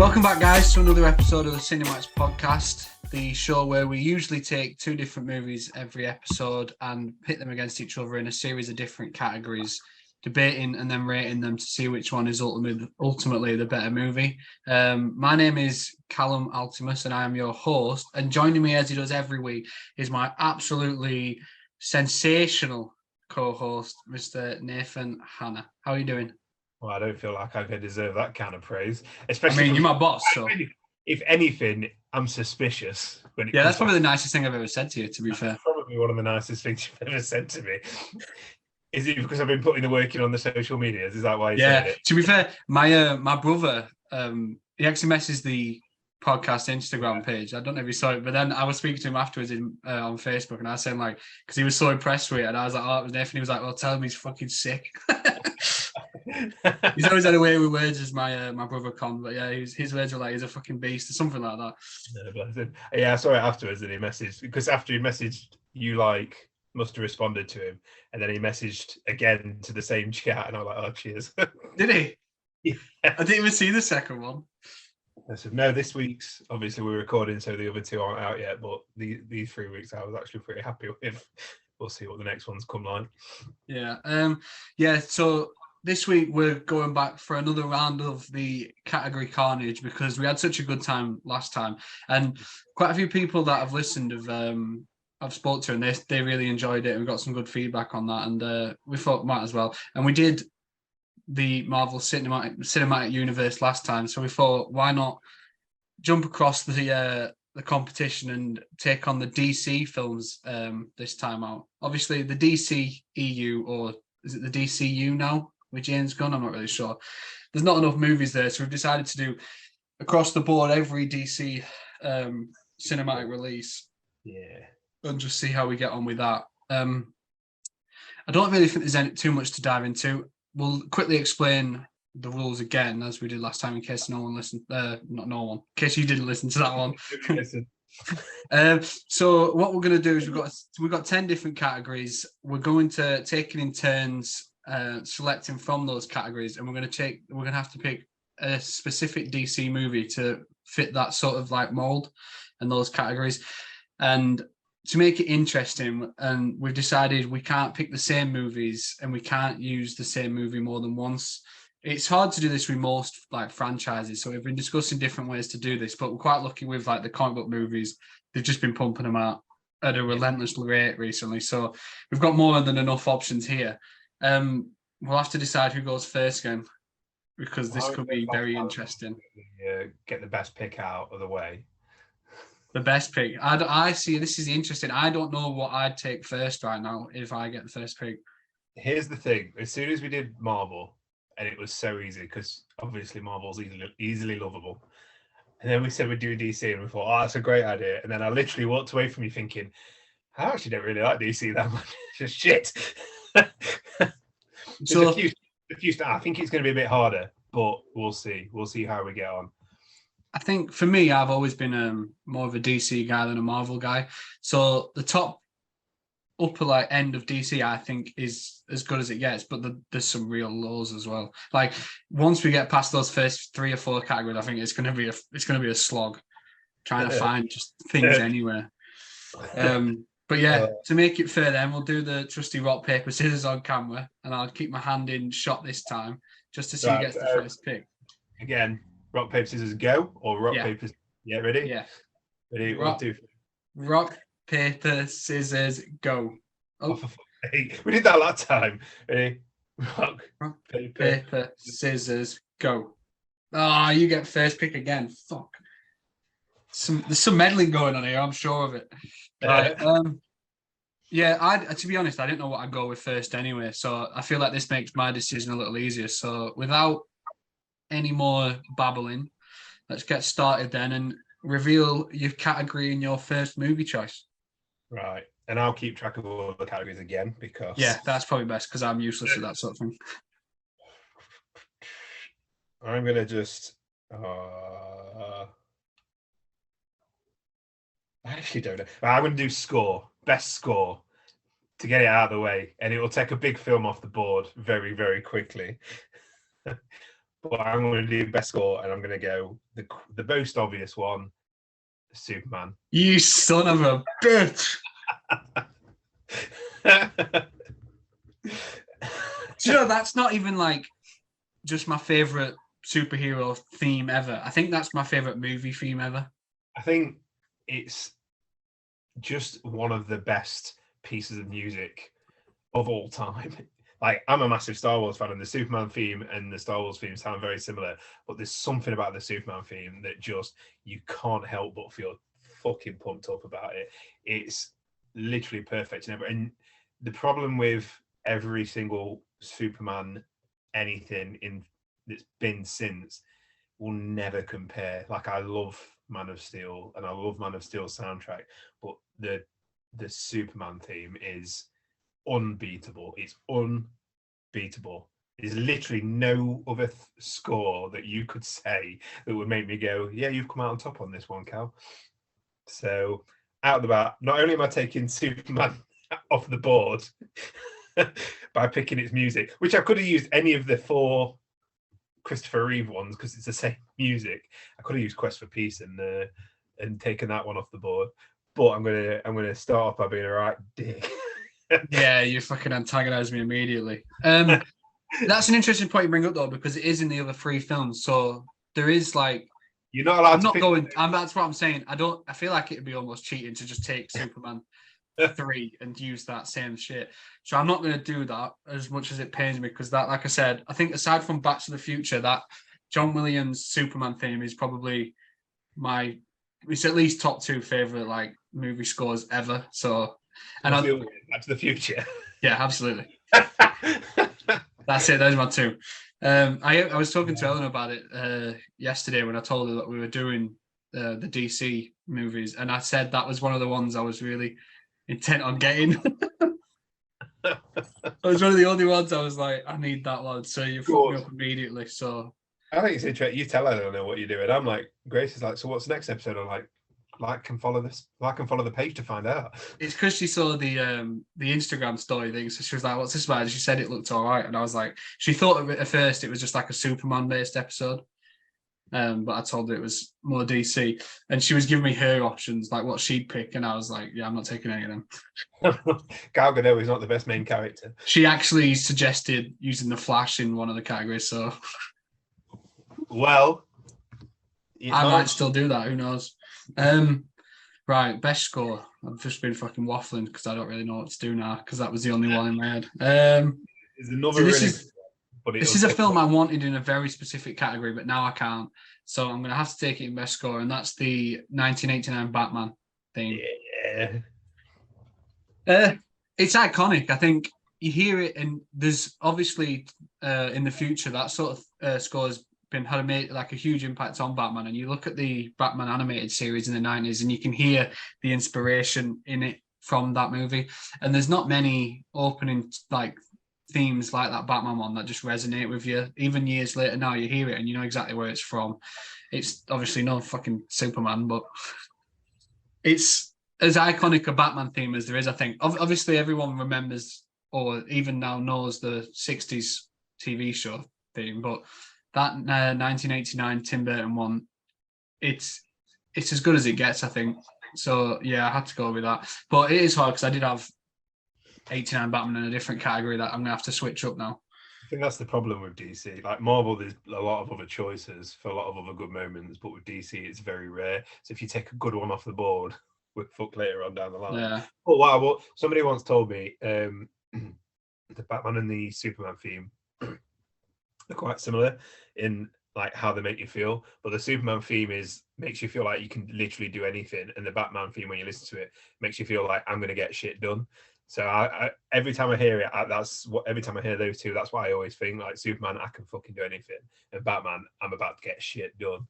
Welcome back, guys, to another episode of the CineMatch podcast, the show where we usually take two different movies every episode and pit them against each other in a series of different categories, debating and then rating them to see which one is ultimately the better movie. My name is Callum Altimus and I am your host, and joining me as he does every week is my absolutely sensational co-host, Mr. Nathan Hanna. How are you doing? Well, I don't feel like I deserve that kind of praise. Especially, you're my boss, so if anything, I'm suspicious. That's probably the nicest thing I've ever said to you, to be fair. Probably one of the nicest things you've ever said to me. Is it because I've been putting the work in on the social medias? Is that why you said it? To be fair, my brother, he actually messaged the podcast Instagram page. I don't know if you saw it, but then I was speaking to him afterwards on Facebook, and I was saying, like, because he was so impressed with it, and I was like, oh, it was Nathan. He was like, well, tell him he's fucking sick. He's always had a way with words as my brother Con, but yeah, his words were like, he's a fucking beast or something like that. No, bless him. Yeah, I saw it afterwards, and he messaged, because after he messaged, you must have responded to him, and then he messaged again to the same chat, and I was like, oh, cheers. Did he? Yeah. I didn't even see the second one. I said, no, this week's, obviously we're recording, so the other two aren't out yet, but these 3 weeks I was actually pretty happy with. We'll see what the next ones come like. So this week we're going back for another round of the category Carnage because we had such a good time last time, and quite a few people that have listened I've spoke to, and they really enjoyed it and got some good feedback on that, and we thought might as well. And we did the Marvel cinematic universe last time, so we thought, why not jump across the competition and take on the DC films this time out. Obviously, the DC EU, or is it the DCU now with James Gunn? I'm not really sure. There's not enough movies there, so we've decided to do across the board every DC cinematic release. Yeah. And just see how we get on with that. I don't really think there's too much to dive into. We'll quickly explain the rules again, as we did last time, in case no one listened. In case you didn't listen to that one. So what we're going to do is we've got 10 different categories. We're going to take it in turns, selecting from those categories, and we're going to have to pick a specific DC movie to fit that sort of like mold and those categories. And to make it interesting, and we've decided we can't pick the same movies and we can't use the same movie more than once. It's hard to do this with most like franchises, so we've been discussing different ways to do this, but we're quite lucky with like the comic book movies. They've just been pumping them out at a relentless rate recently, so we've got more than enough options here. We'll have to decide who goes first again, because this could be very interesting. Get the best pick out of the way. The best pick. I see. This is interesting. I don't know what I'd take first right now if I get the first pick. Here's the thing. As soon as we did Marvel, and it was so easy because obviously Marvel's easily lovable. And then we said we'd do DC, and we thought, oh, that's a great idea. And then I literally walked away from you thinking, I actually don't really like DC that much. It's just shit. So I think it's going to be a bit harder, but we'll see. We'll see how we get on. I think for me, I've always been more of a DC guy than a Marvel guy. So the top upper like end of DC, I think, is as good as it gets, but there's some real lows as well. Like once we get past those first 3 or 4 categories, I think it's going to be a slog trying to find just things anywhere. But yeah, to make it fair, then we'll do the trusty rock paper scissors on camera, and I'll keep my hand in shot this time just to see who gets the first pick. Again. Rock, paper, scissors, go, or rock, paper... Yeah, ready? Yeah. Ready? Rock, 1, 2, 3. Rock, paper, scissors, go. Oh. We did that last time. Ready? Rock, paper, scissors, go. Oh, you get first pick again. Fuck. There's some meddling going on here, I'm sure of it. Right. To be honest, I didn't know what I'd go with first anyway, so I feel like this makes my decision a little easier. So without any more babbling, let's get started then and reveal your category and your first movie choice. Right. And I'll keep track of all the categories again because... Yeah, that's probably best because I'm useless at that sort of thing. I'm going to just... I actually don't know. I'm going to do score. Best score to get it out of the way. And it will take a big film off the board very, very quickly. but I'm going to do best score, and I'm going to go the most obvious one, Superman. You son of a bitch! Do you know that's not even like just my favorite superhero theme ever? I think that's my favorite movie theme ever. I think it's just one of the best pieces of music of all time. Like, I'm a massive Star Wars fan, and the Superman theme and the Star Wars theme sound very similar, but there's something about the Superman theme that just, you can't help but feel fucking pumped up about it. It's literally perfect. And the problem with every single Superman anything in that's been since will never compare. Like, I love Man of Steel, and I love Man of Steel soundtrack, but the Superman theme is unbeatable. It's unbeatable. There's literally no other score that you could say that would make me go, yeah, you've come out on top on this one, Cal. So out of the bat, not only am I taking Superman off the board by picking its music, which I could have used any of the 4 Christopher Reeve ones because it's the same music. I could have used Quest for Peace and taken that one off the board. But I'm gonna start off by being a right dick. Yeah, you fucking antagonized me immediately. That's an interesting point you bring up though, because it is in the other 3 films. So there is like, you're not allowed. That's what I'm saying. I feel like it'd be almost cheating to just take Superman 3 and use that same shit. So I'm not going to do that, as much as it pains me, because that, like I said, I think aside from Back to the Future, that John Williams Superman theme is probably it's at least top 2 favorite like movie scores ever. So, and Back to the Future. Yeah, absolutely. That's it. Those are my 2. I was talking to Ellen about it yesterday when I told her that we were doing the DC movies, and I said that was one of the ones I was really intent on getting. It was one of the only ones I was like, I need that one. So you fucked me up immediately. So I think it's interesting. You tell her I don't know what you're doing. I'm like, Grace is like, so what's the next episode? I'm like and follow the page to find out. It's because she saw the Instagram story thing, so she was like, "What's this about?" And she said it looked all right, and I was like, she thought of it at first it was just like a Superman based episode, but I told her it was more DC, and she was giving me her options, like what she'd pick, and I was like, "Yeah, I'm not taking any of them." Gal Gadot is not the best main character. She actually suggested using the Flash in one of the categories, so well, I might still do that. Who knows? Right, best score. I've just been fucking waffling because I don't really know what to do now because that was the only one in my head. This is a film I wanted in a very specific category, but now I can't. So I'm going to have to take it in best score, and that's the 1989 Batman theme. Yeah. It's iconic. I think you hear it, and there's obviously in the future that sort of score has had made like a huge impact on Batman, and you look at the Batman animated series in the 90s and you can hear the inspiration in it from that movie, and there's not many opening like themes like that Batman one that just resonate with you. Even years later now you hear it and you know exactly where it's from. It's obviously no fucking Superman, but it's as iconic a Batman theme as there is. I think obviously everyone remembers or even now knows the 60s TV show theme, but that 1989 Tim Burton one, it's as good as it gets, I think. So yeah, I had to go with that. But it is hard because I did have 89 Batman in a different category that I'm gonna have to switch up now. I think that's the problem with DC. Like Marvel, there's a lot of other choices for a lot of other good moments, but with DC, it's very rare. So if you take a good one off the board, we're fucked later on down the line. Yeah. But wow, somebody once told me the Batman and the Superman theme are quite similar in like how they make you feel, but the Superman theme makes you feel like you can literally do anything, and the Batman theme, when you listen to it, makes you feel like I'm gonna get shit done. So I every time I hear it, every time I hear those two, that's what I always think. Like Superman, I can fucking do anything, and Batman, I'm about to get shit done.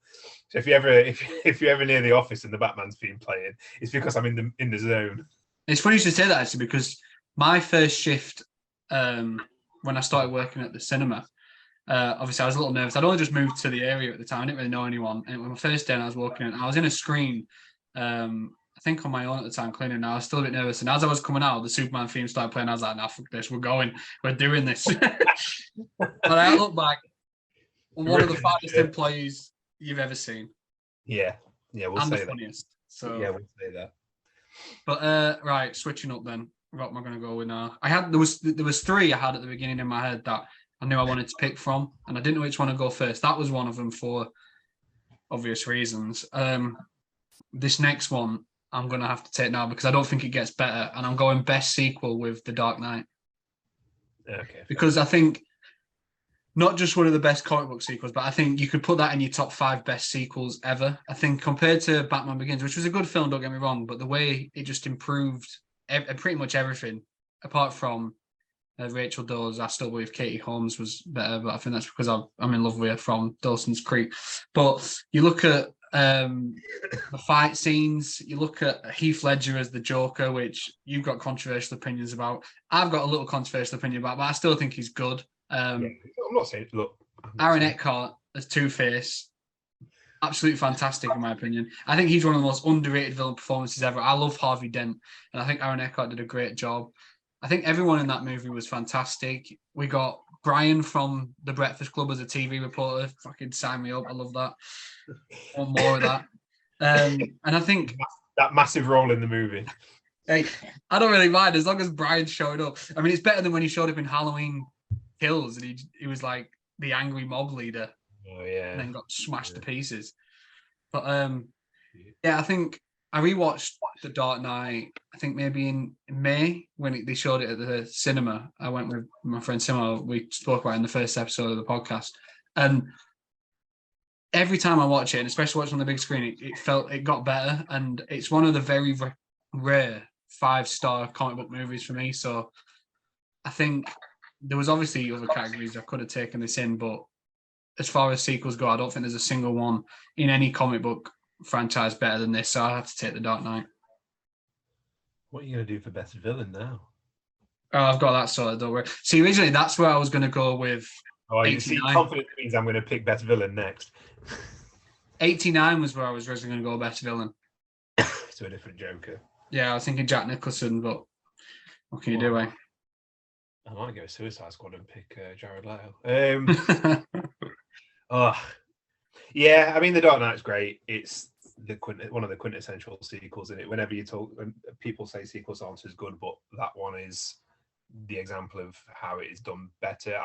So if you're ever near the office and the Batman's theme playing, it's because I'm in the zone. It's funny you should say that actually, because my first shift when I started working at the cinema, obviously I was a little nervous. I'd only just moved to the area at the time. I didn't really know anyone. And it was my first day and I was walking in. I was in a screen, I think on my own at the time, cleaning. I was still a bit nervous. And as I was coming out, the Superman theme started playing. I was like, nah, fuck this. We're going. We're doing this. But I look back, one of the finest employees you've ever seen. Yeah, we'll and say the that. funniest. So Yeah, we'll say that. But right, switching up then. What am I going to go with now? There was three I had at the beginning in my head that I knew I wanted to pick from, and I didn't know which one to go first. That was one of them for obvious reasons. This next one I'm going to have to take now because I don't think it gets better, and I'm going best sequel with The Dark Knight. Okay. Because I think not just one of the best comic book sequels, but I think you could put that in your top 5 best sequels ever. I think compared to Batman Begins, which was a good film, don't get me wrong, but the way it just improved pretty much everything, apart from Rachel Dawes, I still believe Katie Holmes was better, but I think that's because I'm in love with her from Dawson's Creek. But you look at the fight scenes, you look at Heath Ledger as the Joker, which you've got controversial opinions about. I've got a little controversial opinion about, but I still think he's good. I'm not saying. Look, Aaron Eckhart as Two-Face, absolutely fantastic in my opinion. I think he's one of the most underrated villain performances ever. I love Harvey Dent, and I think Aaron Eckhart did a great job. I think everyone in that movie was fantastic. We got Brian from The Breakfast Club as a TV reporter. Fucking sign me up. I love that. Want more of that. And I think that massive role in the movie. Hey, I don't really mind as long as Brian showed up. I mean, it's better than when he showed up in Halloween Kills and he was like the angry mob leader. Oh yeah. And then got smashed to pieces. But I think I rewatched The Dark Knight. I think maybe in May when they showed it at the cinema. I went with my friend Simo. We spoke about it in the first episode of the podcast, and every time I watch it, and especially watching on the big screen, it got better. And it's one of the very rare 5-star comic book movies for me. So I think there was obviously other categories I could have taken this in, but as far as sequels go, I don't think there's a single one in any comic book franchise better than this. So I have to take The Dark Knight. What are you going to do for best villain now? Oh, I've got that sorted, don't worry. See, originally that's where I was going to go with. Oh, you see, confidence means I'm going to pick best villain next. 89 was where I was originally going to go best villain. To a different Joker. Yeah, I was thinking Jack Nicholson, but what can you do, eh? I might go Suicide Squad and pick Jared Leto. Yeah, I mean, The Dark Knight's great. It's one of the quintessential sequels in it. When people say sequels aren't as good, but that one is the example of how it is done better.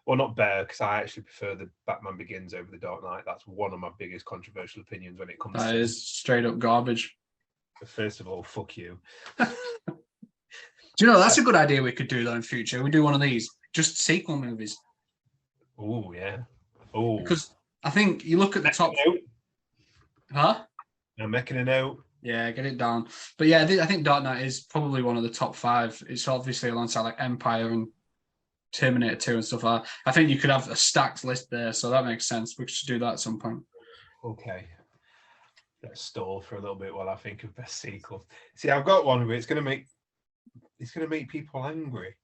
Not better, because I actually prefer the Batman Begins over The Dark Knight. That's one of my biggest controversial opinions when it comes to... That is straight up garbage. First of all, fuck you. Do you know, that's a good idea we could do, though, in future. We do one of these, just sequel movies. Oh, yeah. Oh. Because I think you look at the top... Huh? I'm making a note. Yeah, get it down. But yeah, I think Dark Knight is probably one of the top 5. It's obviously alongside like Empire and Terminator 2 and stuff like that. I think you could have a stacked list there, so that makes sense. We should do that at some point. Okay. Let's stall for a little bit while I think of best sequel. See, I've got one where it's going to make people angry.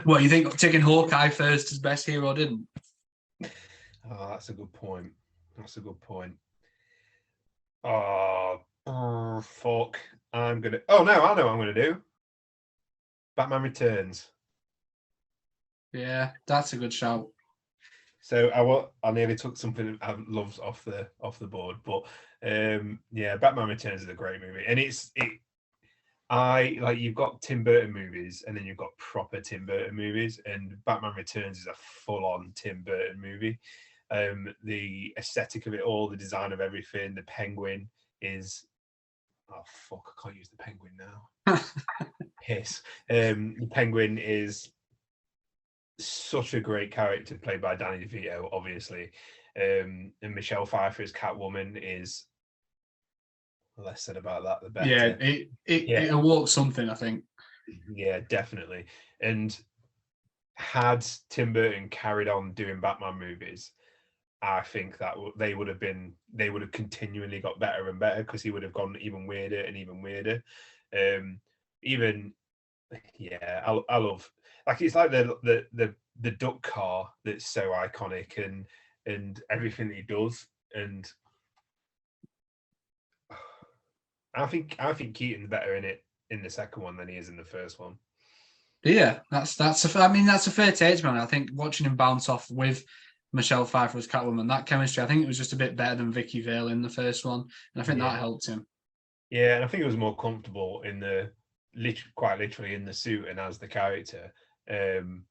What, you think taking Hawkeye first as best hero didn't? Oh, that's a good point. Oh, fuck. Oh, no, I know what I'm going to do. Batman Returns. Yeah, that's a good shout. So I nearly took something I loved off the board, but Batman Returns is a great movie, and you've got Tim Burton movies, and then you've got proper Tim Burton movies, and Batman Returns is a full-on Tim Burton movie. The aesthetic of it all, the design of everything, the Penguin is... Oh, fuck, I can't use the Penguin now. Piss. The Penguin is such a great character played by Danny DeVito, obviously. And Michelle Pfeiffer as Catwoman is... less said about that, the better. Yeah, it awoke something, I think. Yeah, definitely. And had Tim Burton carried on doing Batman movies, I think that they would have continually got better and better, because he would have gone even weirder and even weirder. I love, like, it's like the duck car that's so iconic, and everything that he does, and I think Keaton's better in it in the second one than he is in the first one. But yeah, I mean, that's a fair take, man. I think watching him bounce off with Michelle Pfeiffer as Catwoman, that chemistry, I think it was just a bit better than Vicky Vale in the first one, and I think Yeah, that helped him. yeah, and I think it was more comfortable in the quite literally in the suit and as the character. Um,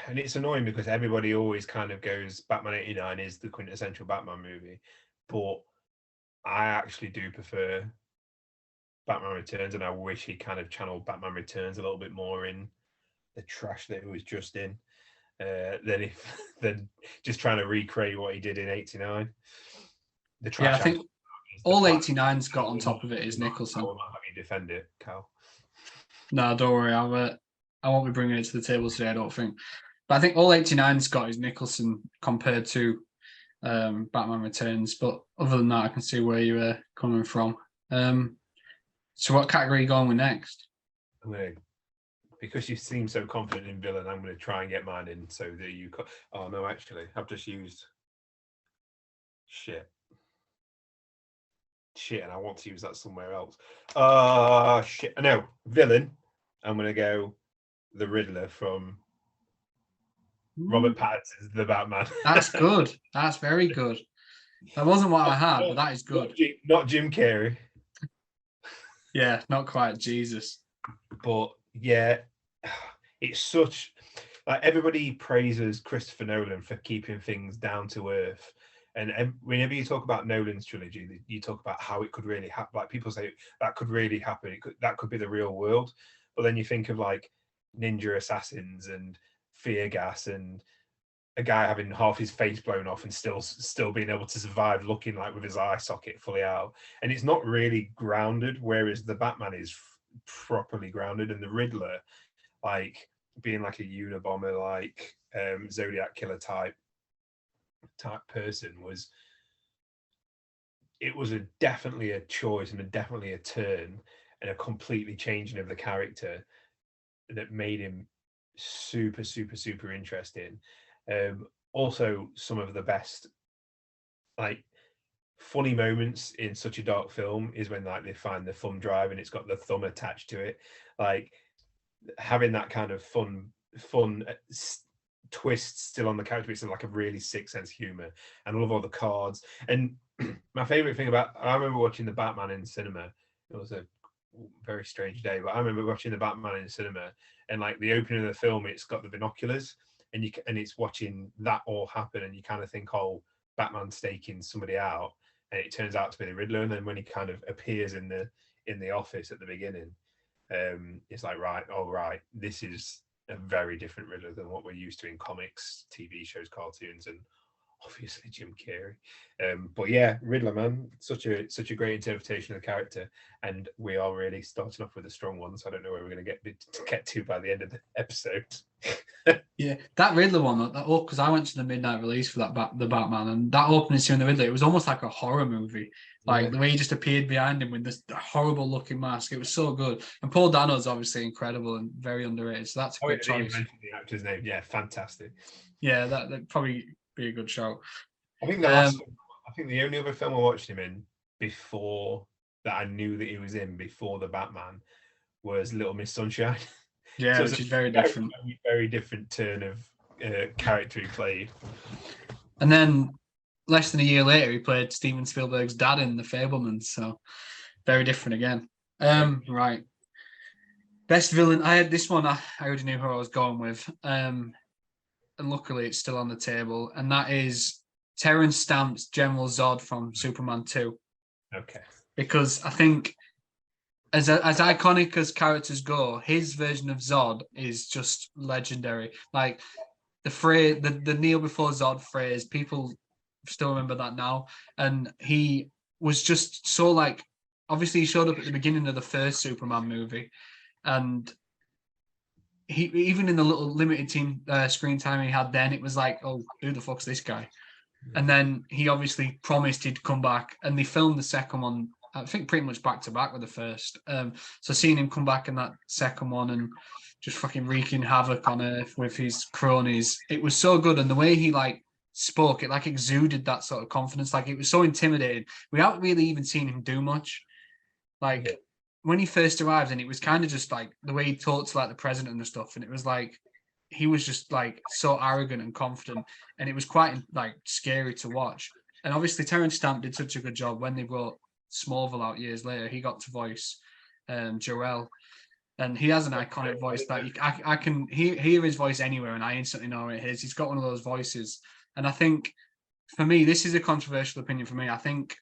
and it's annoying because everybody always kind of goes Batman 89 is the quintessential Batman movie, but I actually do prefer Batman Returns, and I wish he kind of channeled Batman Returns a little bit more in the trash that it was just in, than just trying to recreate what he did in '89. The Yeah, I trash. think The all fact 89's I got on will not, top of it is I Nicholson. will not have you defend it, Cal. No, don't worry, I won't be bringing it to the table today, I don't think. But I think all 89's got is Nicholson compared to Batman Returns. But other than that, I can see where you're coming from. So what category are you going with next? I'm gonna, because you seem so confident in villain, I'm going to try and get mine in so that you. Oh no, actually, I've just used shit, and I want to use that somewhere else. Shit. No, villain. I'm going to go the Riddler from Robert Pattinson's The Batman. That's good. That's very good. That wasn't what I had, but that is good. Not Jim Carrey. Yeah, not quite. Jesus. But yeah, it's such like everybody praises Christopher Nolan for keeping things down to earth. And whenever you talk about Nolan's trilogy, you talk about how it could really happen. Like people say that could really happen. That could be the real world. But then you think of like Ninja Assassins and Fear Gas and a guy having half his face blown off and still being able to survive looking like with his eye socket fully out. And it's not really grounded, whereas the Batman is properly grounded, and the Riddler, like being like a Unabomber, like Zodiac killer type person, was definitely a choice and definitely a turn and a completely changing of the character that made him super super super interesting. Also, some of the best like funny moments in such a dark film is when like they find the thumb drive and it's got the thumb attached to it. Like having that kind of fun twist still on the character, it's like a really sick sense of humor. And I love all the cards. And my favorite thing about, I remember watching the Batman in cinema. It was a very strange day, but I remember watching the Batman in cinema, and like the opening of the film, it's got the binoculars, and it's watching that all happen, and you kind of think, oh, Batman staking somebody out, and it turns out to be the Riddler. And then when he kind of appears in the office at the beginning, it's like, right, oh right, this is a very different Riddler than what we're used to in comics, TV shows, cartoons, and obviously Jim Carrey. But yeah, Riddler, man, such a great interpretation of the character, and we are really starting off with a strong one. So I don't know where we're going to get to by the end of the episode. Yeah, that Riddler one, because I went to the midnight release for the Batman, and that opening scene in the Riddler, it was almost like a horror movie. Like Yeah. the way he just appeared behind him with this horrible looking mask, it was so good. And Paul Dano's obviously incredible and very underrated, so that's a good choice. The actor's name, yeah, fantastic. Yeah, that'd probably be a good show. I think I think the only other film I watched him in before that I knew that he was in before the Batman was Little Miss Sunshine. Yeah, So which is very different. very different turn of character he played. And then less than a year later, he played Steven Spielberg's dad in The Fabelmans, so very different again. Right. Best villain. I had this one. I already knew who I was going with. And luckily it's still on the table. And that is Terrence Stamp's General Zod from Superman 2. Okay. Because I think as iconic as characters go, his version of Zod is just legendary. Like the phrase, the kneel before Zod phrase, people still remember that now. And he was just so like, obviously he showed up at the beginning of the first Superman movie, and he even in the little limited screen time he had then, it was like, oh, who the fuck's this guy? And then he obviously promised he'd come back, and they filmed the second one, I think pretty much back to back with the first. So seeing him come back in that second one and just fucking wreaking havoc on Earth with his cronies, it was so good. And the way he like spoke, it like exuded that sort of confidence. Like it was so intimidating. We haven't really even seen him do much. Like when he first arrived, and it was kind of just like the way he talked to like the president and stuff, and it was like he was just like so arrogant and confident, and it was quite like scary to watch. And obviously, Terrence Stamp did such a good job when they brought Smallville out years later. He got to voice Jor-El, and he has an iconic voice that I can hear his voice anywhere, and I instantly know it is. He's got one of those voices, and I think for me, this is a controversial opinion for me. I think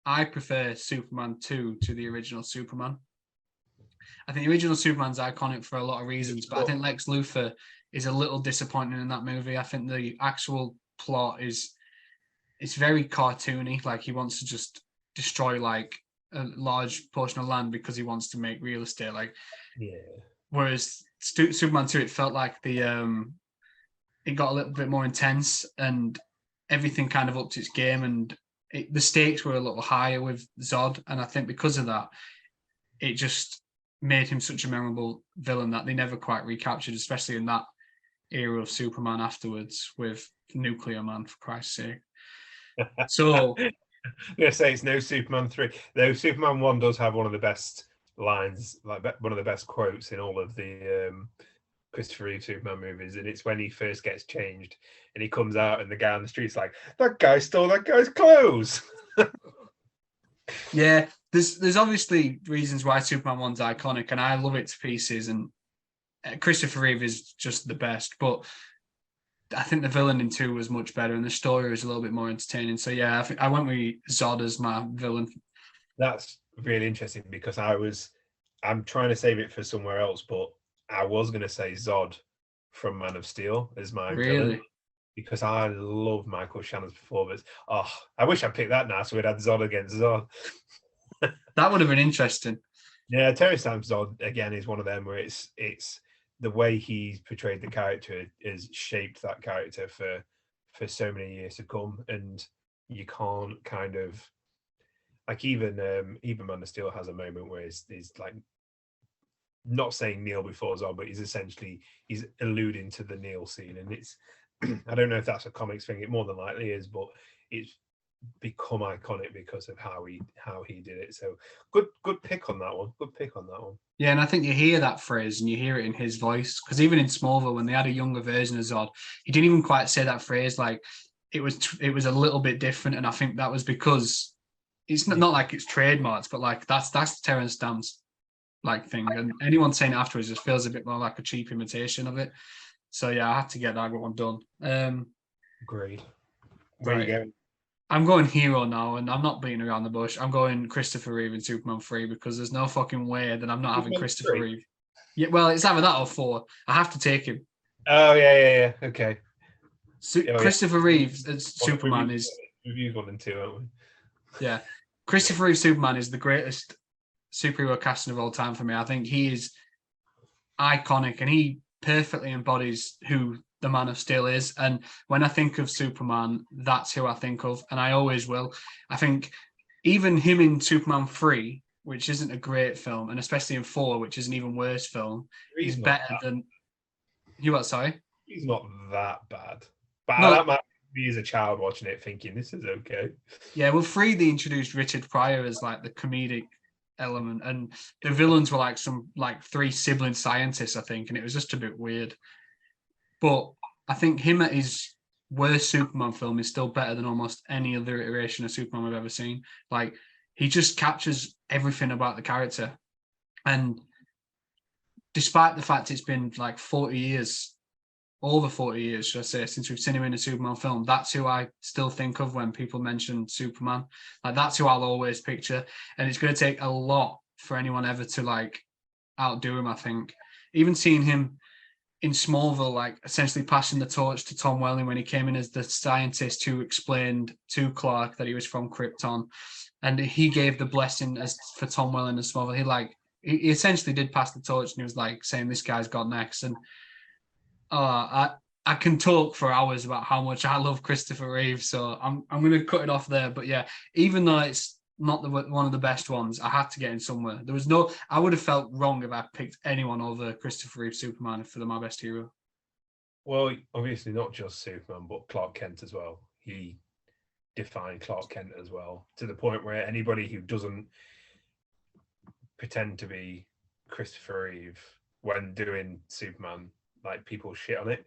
I prefer Superman 2 to the original Superman. I think the original Superman's iconic for a lot of reasons, but I think Lex Luthor is a little disappointing in that movie. I think the actual plot is it's very cartoony. Like he wants to just destroy like a large portion of land because he wants to make real estate. Like, whereas Superman 2, it felt like it got a little bit more intense and everything kind of upped its game, and the stakes were a little higher with Zod. And I think because of that, it just made him such a memorable villain that they never quite recaptured, especially in that era of Superman afterwards with Nuclear Man, for Christ's sake. So I'm gonna say it's no Superman 3, though. Superman 1 does have one of the best lines, like one of the best quotes in all of the Christopher Reeve Superman movies, and it's when he first gets changed and he comes out and the guy on the street's like, that guy stole that guy's clothes. yeah, there's obviously reasons why Superman 1's iconic, and I love it to pieces, and Christopher Reeve is just the best, but I think the villain in 2 was much better, and the story was a little bit more entertaining. So yeah, I think I went with Zod as my villain. That's really interesting because I'm trying to save it for somewhere else, but I was going to say Zod from Man of Steel as my villain because I love Michael Shannon's performance. Oh, I wish I picked that now, so we'd had Zod against Zod. That would have been interesting. Yeah, Terry Stamp's Zod again is one of them where it's the way he's portrayed the character has shaped that character for so many years to come, and you can't kind of like even Man of Steel has a moment where he's like not saying kneel before Zod, but he's alluding to the kneel scene, and it's I don't know if that's a comics thing. It more than likely is, but it's become iconic because of how he did it. So good pick on that one. Good pick on that one. Yeah, and I think you hear that phrase and you hear it in his voice, because even in Smallville, when they had a younger version of Zod, he didn't even quite say that phrase. Like it was a little bit different, and I think that was because it's not like it's trademarked, but like that's Terrence Stamp's like thing, and anyone saying it afterwards just feels a bit more like a cheap imitation of it. So yeah, I had to get that one done. Great. Where are you going? I'm going hero now, and I'm not beating around the bush. I'm going Christopher Reeve in Superman 3 because there's no fucking way that I'm not having Christopher Reeve. Yeah, well, it's either that or 4. I have to take him. Oh yeah. Okay. Christopher Reeve as Superman is reviews 1 and 2, aren't we? Yeah, Christopher Reeve Superman is the greatest superhero casting of all time for me. I think he is iconic, and he perfectly embodies who the Man of Steel is. And when I think of Superman, that's who I think of, and I always will. I think even him in Superman 3, which isn't a great film, and especially in 4, which is an even worse film, is better than you. What? Sorry, he's not that bad. But no, that might be as a child watching it, thinking this is okay. Yeah, well, 3 they introduced Richard Pryor as like the comedic element, and the villains were like some 3 sibling scientists, I think, and it was just a bit weird. But I think him at his worst Superman film is still better than almost any other iteration of Superman I've ever seen. Like, he just captures everything about the character. And despite the fact it's been like 40 years, over 40 years, should I say, since we've seen him in a Superman film, that's who I still think of when people mention Superman. Like, that's who I'll always picture. And it's going to take a lot for anyone ever to like outdo him, I think. Even seeing him in Smallville, like essentially passing the torch to Tom Welling when he came in as the scientist who explained to Clark that he was from Krypton, and he gave the blessing as for Tom Welling in Smallville. He essentially did pass the torch, and he was like saying, "This guy's got next." And I can talk for hours about how much I love Christopher Reeve, so I'm going to cut it off there. But yeah, even though it's not one of the best ones, I had to get in somewhere. I would have felt wrong if I picked anyone over Christopher Reeve Superman for my best hero. Well, obviously not just Superman, but Clark Kent as well. He defined Clark Kent as well, to the point where anybody who doesn't pretend to be Christopher Reeve when doing Superman. Like people shit on it.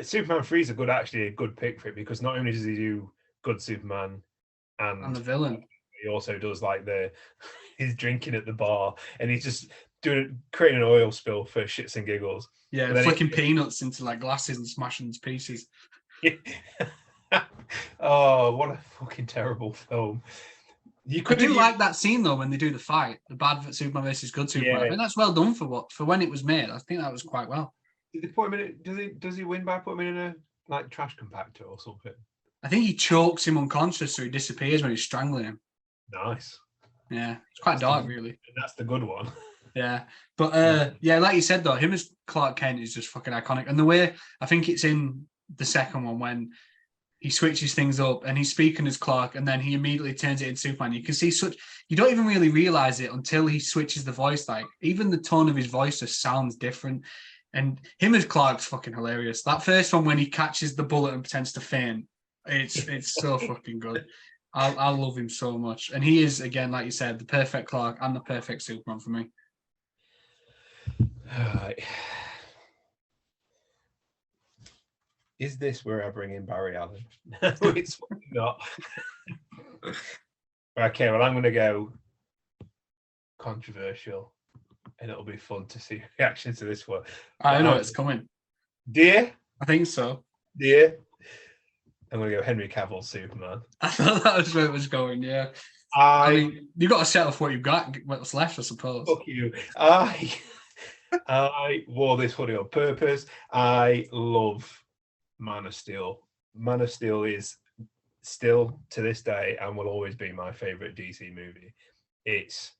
Superman 3 is actually a good pick for it because not only does he do good Superman And and the villain. he also does like he's drinking at the bar and he's just creating an oil spill for shits and giggles. Yeah, flicking peanuts into like glasses and smashing into pieces. Oh, what a fucking terrible film. I do like that scene though when they do the fight, the bad Superman versus good Superman. Yeah. I think that's well done for when it was made. I think that was quite well. Did they put him in? Does he win by putting him in a like trash compactor or something? I think he chokes him unconscious, so he disappears when he's strangling him. Nice. Yeah, it's quite dark, really. That's the good one. Yeah, but yeah, like you said though, him as Clark Kent is just fucking iconic, and the way I think it's in the second one when he switches things up and he's speaking as Clark and then he immediately turns it into Superman. You can see you don't even really realize it until he switches the voice. Like even the tone of his voice just sounds different. And him as Clark's fucking hilarious. That first one when he catches the bullet and pretends to faint, it's so fucking good. I love him so much. And he is, again, like you said, the perfect Clark and the perfect Superman for me. Is this where I bring in Barry Allen? No, it's not. Okay, well, I'm going to go controversial, and it'll be fun to see reaction to this one. I know it's coming. Dear? I think so. Dear? I'm going to go Henry Cavill Superman. I thought that was where it was going, yeah. I mean, you've got to set off what you've got, what's left, I suppose. Fuck you. I wore this hoodie on purpose. I love Man of Steel. Man of Steel is still to this day and will always be my favorite DC movie. It's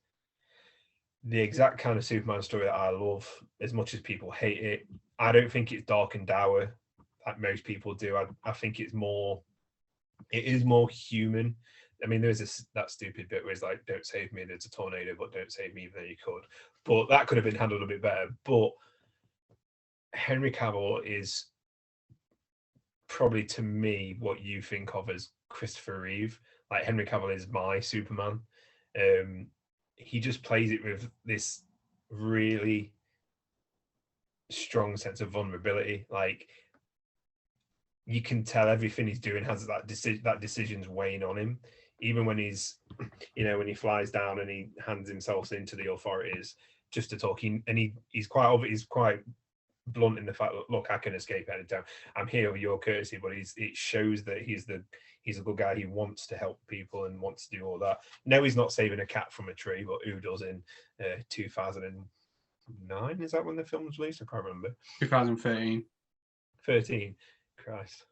the exact kind of Superman story that I love as much as people hate it. I don't think it's dark and dour like most people do. I think it is more human. I mean, there's that stupid bit where it's like, don't save me, there's a tornado, but don't save me even though you could. But that could have been handled a bit better. But Henry Cavill is probably, to me, what you think of as Christopher Reeve. Like, Henry Cavill is my Superman. He just plays it with this really strong sense of vulnerability. Like, you can tell everything he's doing has that decision's weighing on him. Even when he's, when he flies down and he hands himself into the authorities just to talk, he's quite blunt in the fact that, look, I can escape anytime. I'm here with your courtesy, but it shows that he's a good guy. He wants to help people and wants to do all that. No, he's not saving a cat from a tree, but who does in 2009? Is that when the film was released? I can't remember. 2013. 13. Christ.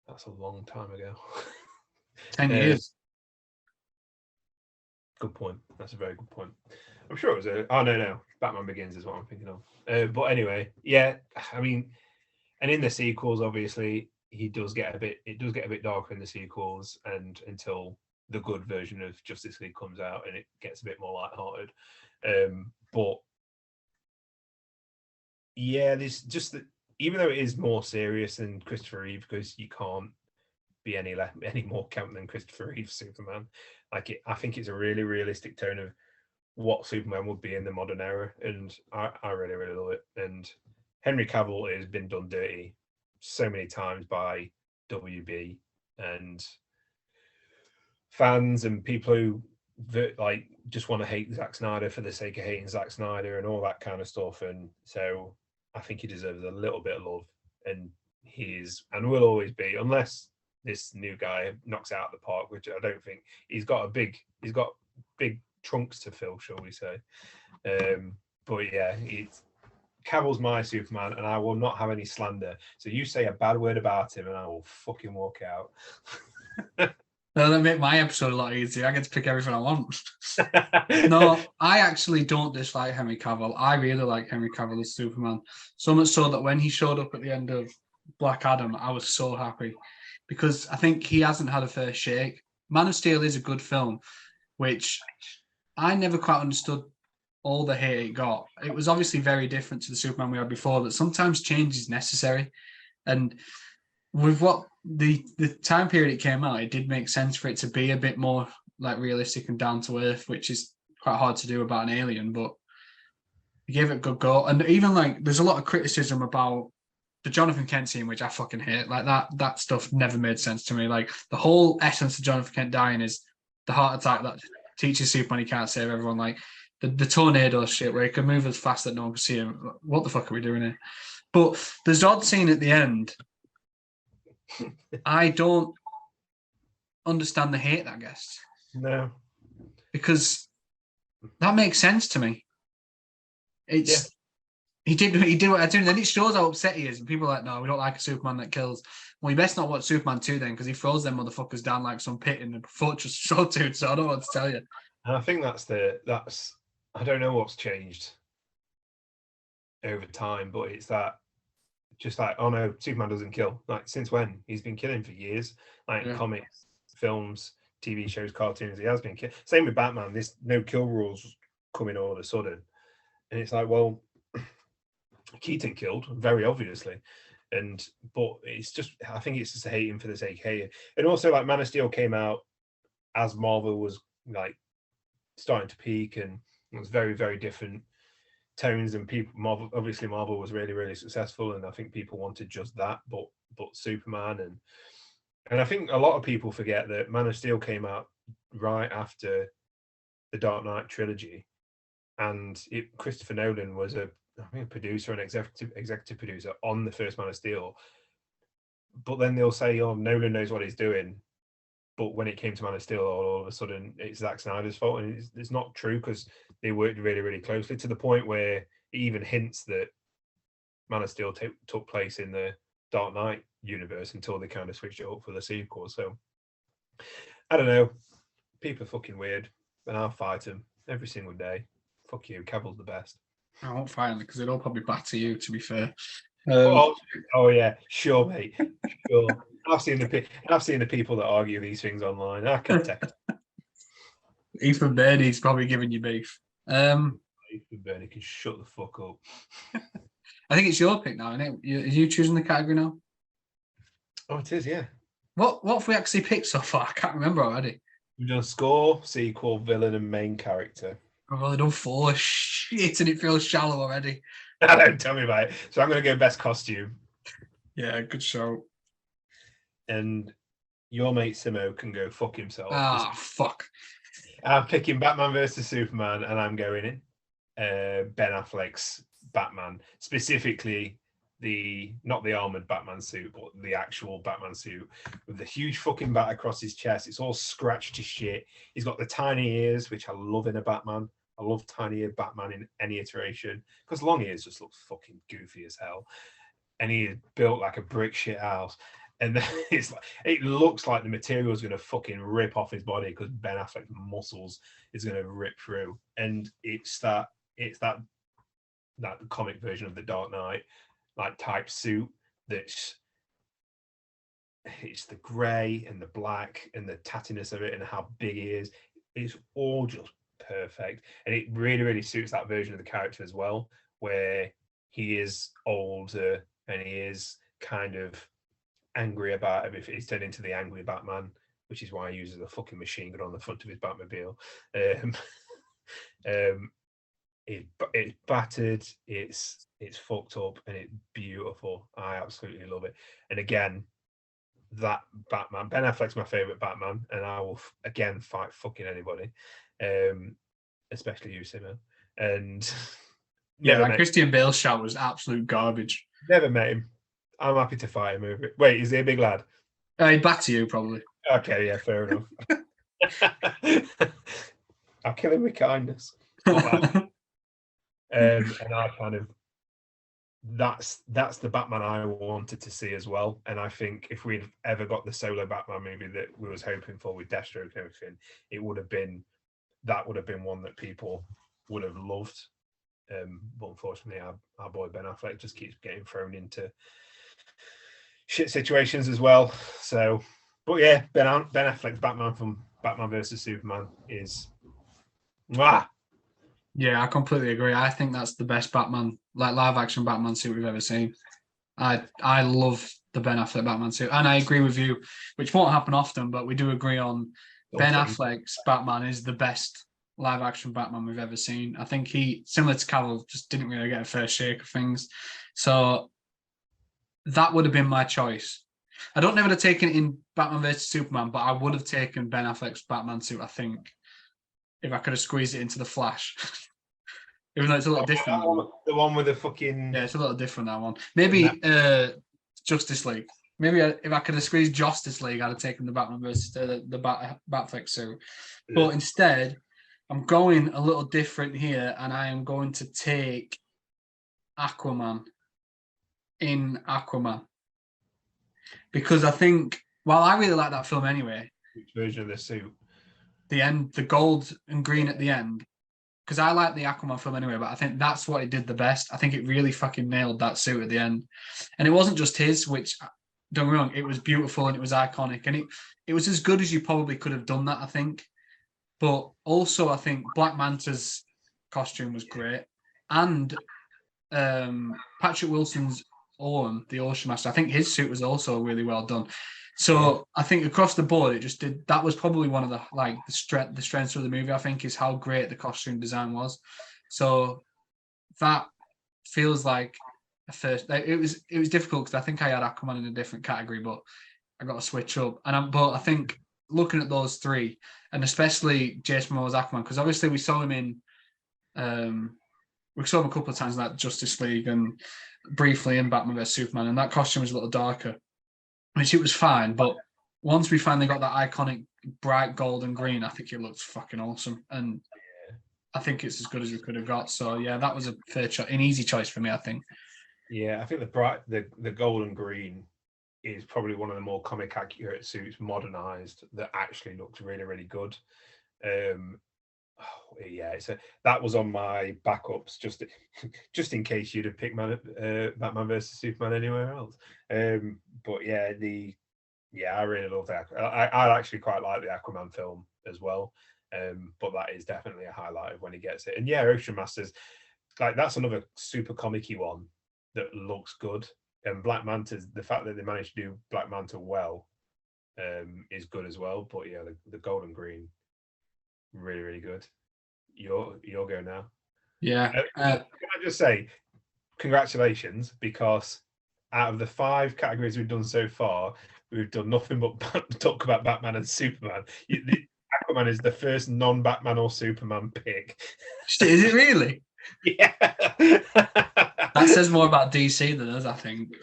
That's a long time ago. 10 years. Good point. That's a very good point. I'm sure it was no. Batman Begins is what I'm thinking of. But anyway, yeah, I mean, and in the sequels, obviously, it does get a bit darker in the sequels, and until the good version of Justice League comes out and it gets a bit more lighthearted. But yeah, there's just that, even though it is more serious than Christopher Reeve, because you can't be any more camp than Christopher Reeve Superman. I think it's a really realistic tone of what Superman would be in the modern era, and I really, really love it. And Henry Cavill has been done dirty so many times by WB and fans and people who just want to hate Zack Snyder for the sake of hating Zack Snyder and all that kind of stuff. And so I think he deserves a little bit of love, and he is and will always be, unless this new guy knocks out the park, which I don't think. He's got big trunks to fill, shall we say. But yeah, Cavill's my Superman, and I will not have any slander. So you say a bad word about him and I will fucking walk out. That'll make my episode a lot easier. I get to pick everything I want. No, I actually don't dislike Henry Cavill. I really like Henry Cavill as Superman. So much so that when he showed up at the end of Black Adam, I was so happy, because I think he hasn't had a fair shake. Man of Steel is a good film, which I never quite understood all the hate it got. It was obviously very different to the Superman we had before, that sometimes change is necessary. And with what the time period it came out, it did make sense for it to be a bit more like realistic and down to earth, which is quite hard to do about an alien, but he gave it a good go. And even like there's a lot of criticism about the Jonathan Kent scene, which I fucking hate. Like that stuff never made sense to me. Like the whole essence of Jonathan Kent dying is the heart attack that teaches Superman he can't save everyone. Like the tornado shit where he can move as fast that no one can see him. What the fuck are we doing here? But the Zod scene at the end, I don't understand the hate that gets. No. Because that makes sense to me. It's he did what I did, and then it shows how upset he is. And people are like, no, we don't like a Superman that kills. Well, you best not watch Superman 2 then, because he throws them motherfuckers down like some pit in the fortress Sawtooth, so I don't know what to tell you. And I think that's I don't know what's changed over time, but it's that just like, oh no, Superman doesn't kill. Like, since when? He's been killing for years. Like comics, films, TV shows, cartoons, he has been killing. Same with Batman. This no kill rules coming all of a sudden. And it's like, well, Keaton killed, very obviously. But it's just, I think it's just hating for the sake of hating. And also, like, Man of Steel came out as Marvel was like starting to peak, and it was very, very different tones. And Marvel was really, really successful, and I think people wanted just that, but Superman and I think a lot of people forget that Man of Steel came out right after the Dark Knight trilogy, and Christopher Nolan was a producer and executive producer on the first Man of Steel. But then they'll say, "Oh, Nolan knows what he's doing," but when it came to Man of Steel, all of a sudden it's Zack Snyder's fault, and it's not true, because they worked really, really closely, to the point where it even hints that Man of Steel took place in the Dark Knight universe until they kind of switched it up for the sequel. So I don't know. People are fucking weird, and I'll fight them every single day. Fuck you, Cavill's the best. I won't fight him because it'll probably batter you, to be fair. Oh yeah, sure, mate. Sure. I've seen the people that argue these things online. I can text. Ethan Bernie's probably giving you beef. Ethan Bernie can shut the fuck up. I think it's your pick now, isn't it? Are you choosing the category now? Oh, it is, yeah. What have we actually picked so far? I can't remember already. We've done score, sequel, villain, and main character. I've only done 4. Shit, and it feels shallow already. Don't tell me about it. So I'm going to go best costume. Yeah, good show. And your mate Simo can go fuck himself. Ah, fuck. I'm picking Batman versus Superman, and I'm going in Ben Affleck's Batman, specifically not the armored Batman suit, but the actual Batman suit with the huge fucking bat across his chest. It's all scratched to shit. He's got the tiny ears, which I love in a Batman. I love tiny ear Batman in any iteration, because long ears just look fucking goofy as hell. And he is built like a brick shit house. And then it looks like the material is going to fucking rip off his body, because Ben Affleck's muscles is going to rip through. And it's that comic version of the Dark Knight, like type suit, it's the grey and the black and the tattiness of it and how big he is. It's all just perfect. And it really, really suits that version of the character as well, where he is older and he is kind of angry about everything. He's turned into the angry Batman, which is why he uses a fucking machine gun on the front of his Batmobile. It's battered, it's fucked up, and it's beautiful. I absolutely love it. And again, that Batman, Ben Affleck's my favorite Batman, and I will again fight fucking anybody, especially you, Simo. And yeah, that Christian Bale shout was absolute garbage. Never met him. I'm happy to fight him over it. Wait, is he a big lad? He'd batter you probably. Okay, yeah, fair enough. I'll kill him with kindness. And I kind of that's the Batman I wanted to see as well. And I think if we'd ever got the solo Batman movie that we was hoping for with Deathstroke and everything, would have been one that people would have loved. But unfortunately, our boy Ben Affleck just keeps getting thrown into shit situations as well. So, but yeah, Ben Affleck's Batman from Batman versus Superman is Yeah, I completely agree. I think that's the best Batman, like live action Batman suit we've ever seen. I love the Ben Affleck Batman suit, and I agree with you, which won't happen often, but we do agree on Ben Affleck's Batman is the best live action Batman we've ever seen. I think he, similar to Cavill, just didn't really get a fair shake of things. So that would have been my choice. I don't know if I'd have taken it in Batman vs Superman, but I would have taken Ben Affleck's Batman suit, I think, if I could have squeezed it into the Flash. Even though it's a little different. The one with the fucking... Yeah, it's a little different, that one. Maybe Justice League. Maybe if I could have squeezed Justice League, I'd have taken the Batman versus the Batfleck suit. Yeah. But instead, I'm going a little different here, and I am going to take Aquaman in Aquaman. Because I think, well, I really like that film anyway. Which version of the suit? The end, the gold and green at the end. Because I like the Aquaman film anyway, but I think that's what it did the best. I think it really fucking nailed that suit at the end. And it wasn't just his, which, don't get me wrong, it was beautiful and it was iconic. And it was as good as you probably could have done that, I think. But also, I think Black Manta's costume was great. And Patrick Wilson's Owen, the Ocean Master, I think his suit was also really well done. So I think across the board, it just did. That was probably one of the strengths of the movie. I think is how great the costume design was. So that feels like a first. It was difficult because I think I had Aquaman in a different category, but I got to switch up. But I think looking at those three, and especially Jason Momoa's Aquaman, because obviously we saw him in. We saw him a couple of times in that Justice League and briefly in Batman vs Superman, and that costume was a little darker, which it was fine. But once we finally got that iconic bright gold and green, I think it looks fucking awesome, and I think it's as good as we could have got. So yeah, that was a fair choice, an easy choice for me, I think. Yeah, I think the gold and green is probably one of the more comic accurate suits, modernized, that actually looks really, really good. That was on my backups just in case you'd have picked Batman versus Superman anywhere else. But yeah, I really love that. I actually quite like the Aquaman film as well. But that is definitely a highlight of when he gets it. And yeah, Ocean Masters, like that's another super comic-y one that looks good. And Black Manta, the fact that they managed to do Black Manta well, is good as well. But yeah, the gold and green, really, really good. Your go now. Yeah. Can I just say congratulations, because out of the 5 categories we've done so far, we've done nothing but talk about Batman and Superman. Aquaman is the first non-Batman or Superman pick. Is it really? Yeah. That says more about DC than us, I think.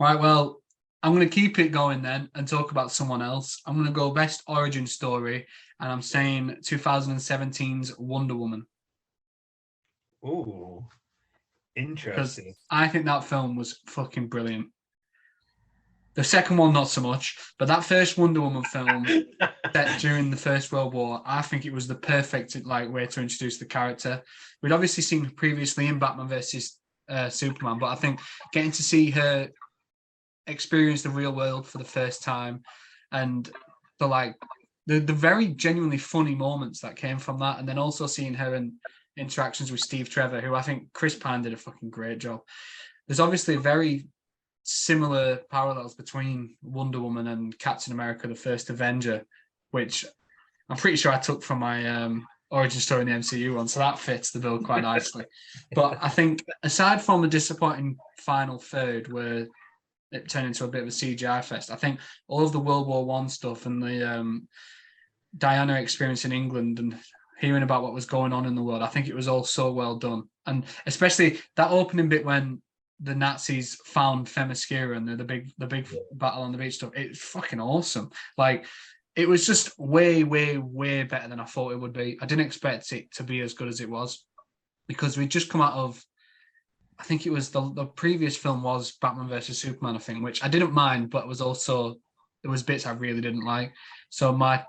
Right, well, I'm going to keep it going then and talk about someone else. I'm going to go best origin story, and I'm saying 2017's Wonder Woman. Ooh, interesting. Because I think that film was fucking brilliant. The second one, not so much, but that first Wonder Woman film set during the First World War, I think it was the perfect way to introduce the character. We'd obviously seen her previously in Batman versus Superman, but I think getting to see her experience the real world for the first time, and the very genuinely funny moments that came from that, and then also seeing her in interactions with Steve Trevor, who I think Chris Pine did a fucking great job. There's obviously very similar parallels between Wonder Woman and Captain America, the First Avenger, which I'm pretty sure I took from my origin story in the MCU one, so that fits the bill quite nicely. But I think aside from the disappointing final third where it turned into a bit of a CGI fest, I think all of the World War I stuff and the Diana experience in England and hearing about what was going on in the world, I think it was all so well done. And especially that opening bit when the Nazis found Themyscira and the big battle on the beach stuff, it's fucking awesome. Like, it was just way, way, way better than I thought it would be. I didn't expect it to be as good as it was, because we'd just come out of, I think it was the previous film was Batman versus Superman, I think, which I didn't mind, but there was bits I really didn't like. So my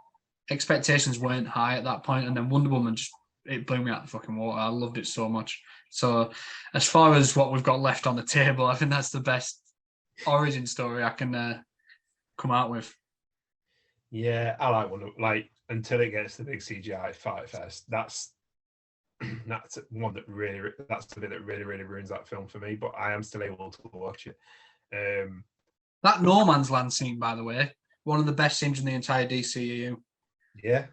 expectations weren't high at that point, and then Wonder Woman it blew me out the fucking water. I loved it so much. So as far as what we've got left on the table, I think that's the best origin story I can come out with. Yeah, I like Wonder Woman. Like, until it gets the big CGI fight fest, that's one that really, that's the bit that really, really ruins that film for me. But I am still able to watch it. That No Man's Land scene, by the way, one of the best scenes in the entire DCEU. Yeah.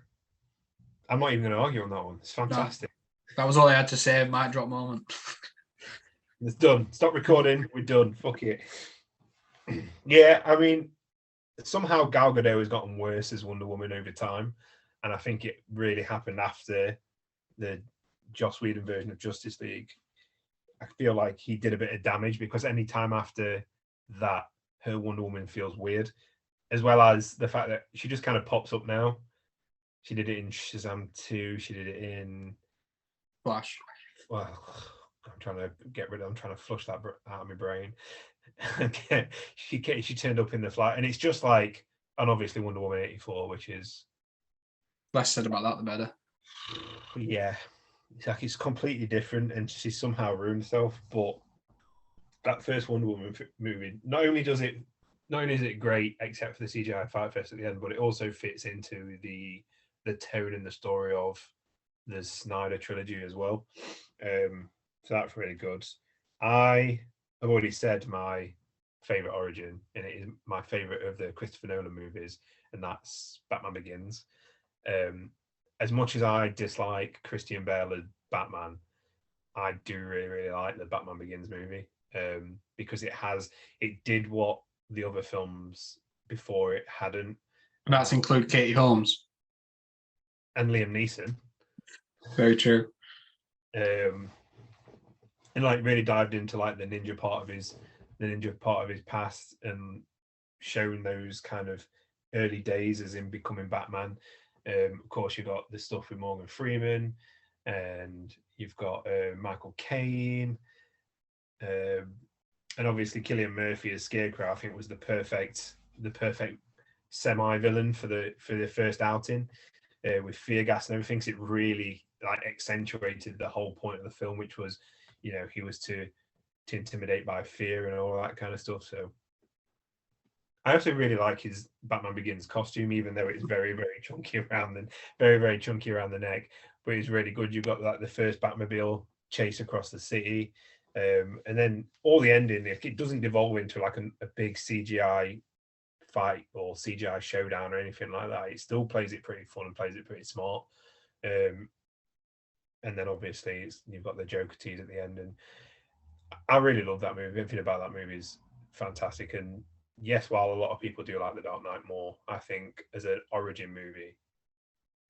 I'm not even going to argue on that one. It's fantastic. No, that was all I had to say. Mic drop moment. It's done. Stop recording. We're done. Fuck it. Yeah, I mean, somehow Gal Gadot has gotten worse as Wonder Woman over time. And I think it really happened after the Joss Whedon version of Justice League. I feel like he did a bit of damage because any time after that, her Wonder Woman feels weird, as well as the fact that she just kind of pops up now. She did it in Shazam 2. She did it in Flash. Well, I'm trying to flush that out of my brain. She turned up in the flight, and it's just like, and obviously Wonder Woman 84, which is Less said about that, the better. Yeah, it's like it's completely different, and she somehow ruined herself. But that first Wonder Woman movie, not only is it great, except for the CGI fight fest at the end, but it also fits into the tone and the story of the Snyder trilogy as well. So that's really good. I have already said my favorite origin, and it is my favorite of the Christopher Nolan movies, and that's Batman Begins. As much as I dislike Christian Bale as Batman, I do really, really like the Batman Begins movie, because it did what the other films before it hadn't. And that's include Katie Holmes. And Liam Neeson. Very true. And like really dived into like the ninja part of his past, and shown those kind of early days as him becoming Batman. Of course, you've got the stuff with Morgan Freeman, and you've got Michael Caine, and obviously Cillian Murphy as Scarecrow. I think was the perfect semi-villain for the first outing, with fear gas and everything. So it really like accentuated the whole point of the film, which was, he was to intimidate by fear and all that kind of stuff. So I also really like his Batman Begins costume, even though it's very, very chunky around the neck. But it's really good. You've got like the first Batmobile chase across the city, and then all the ending. It doesn't devolve into like a big CGI fight or CGI showdown or anything like that. It still plays it pretty fun and plays it pretty smart. And then obviously you've got the Joker tease at the end, and I really love that movie. Everything about that movie is fantastic. And yes, while a lot of people do like The Dark Knight more, I think as an origin movie,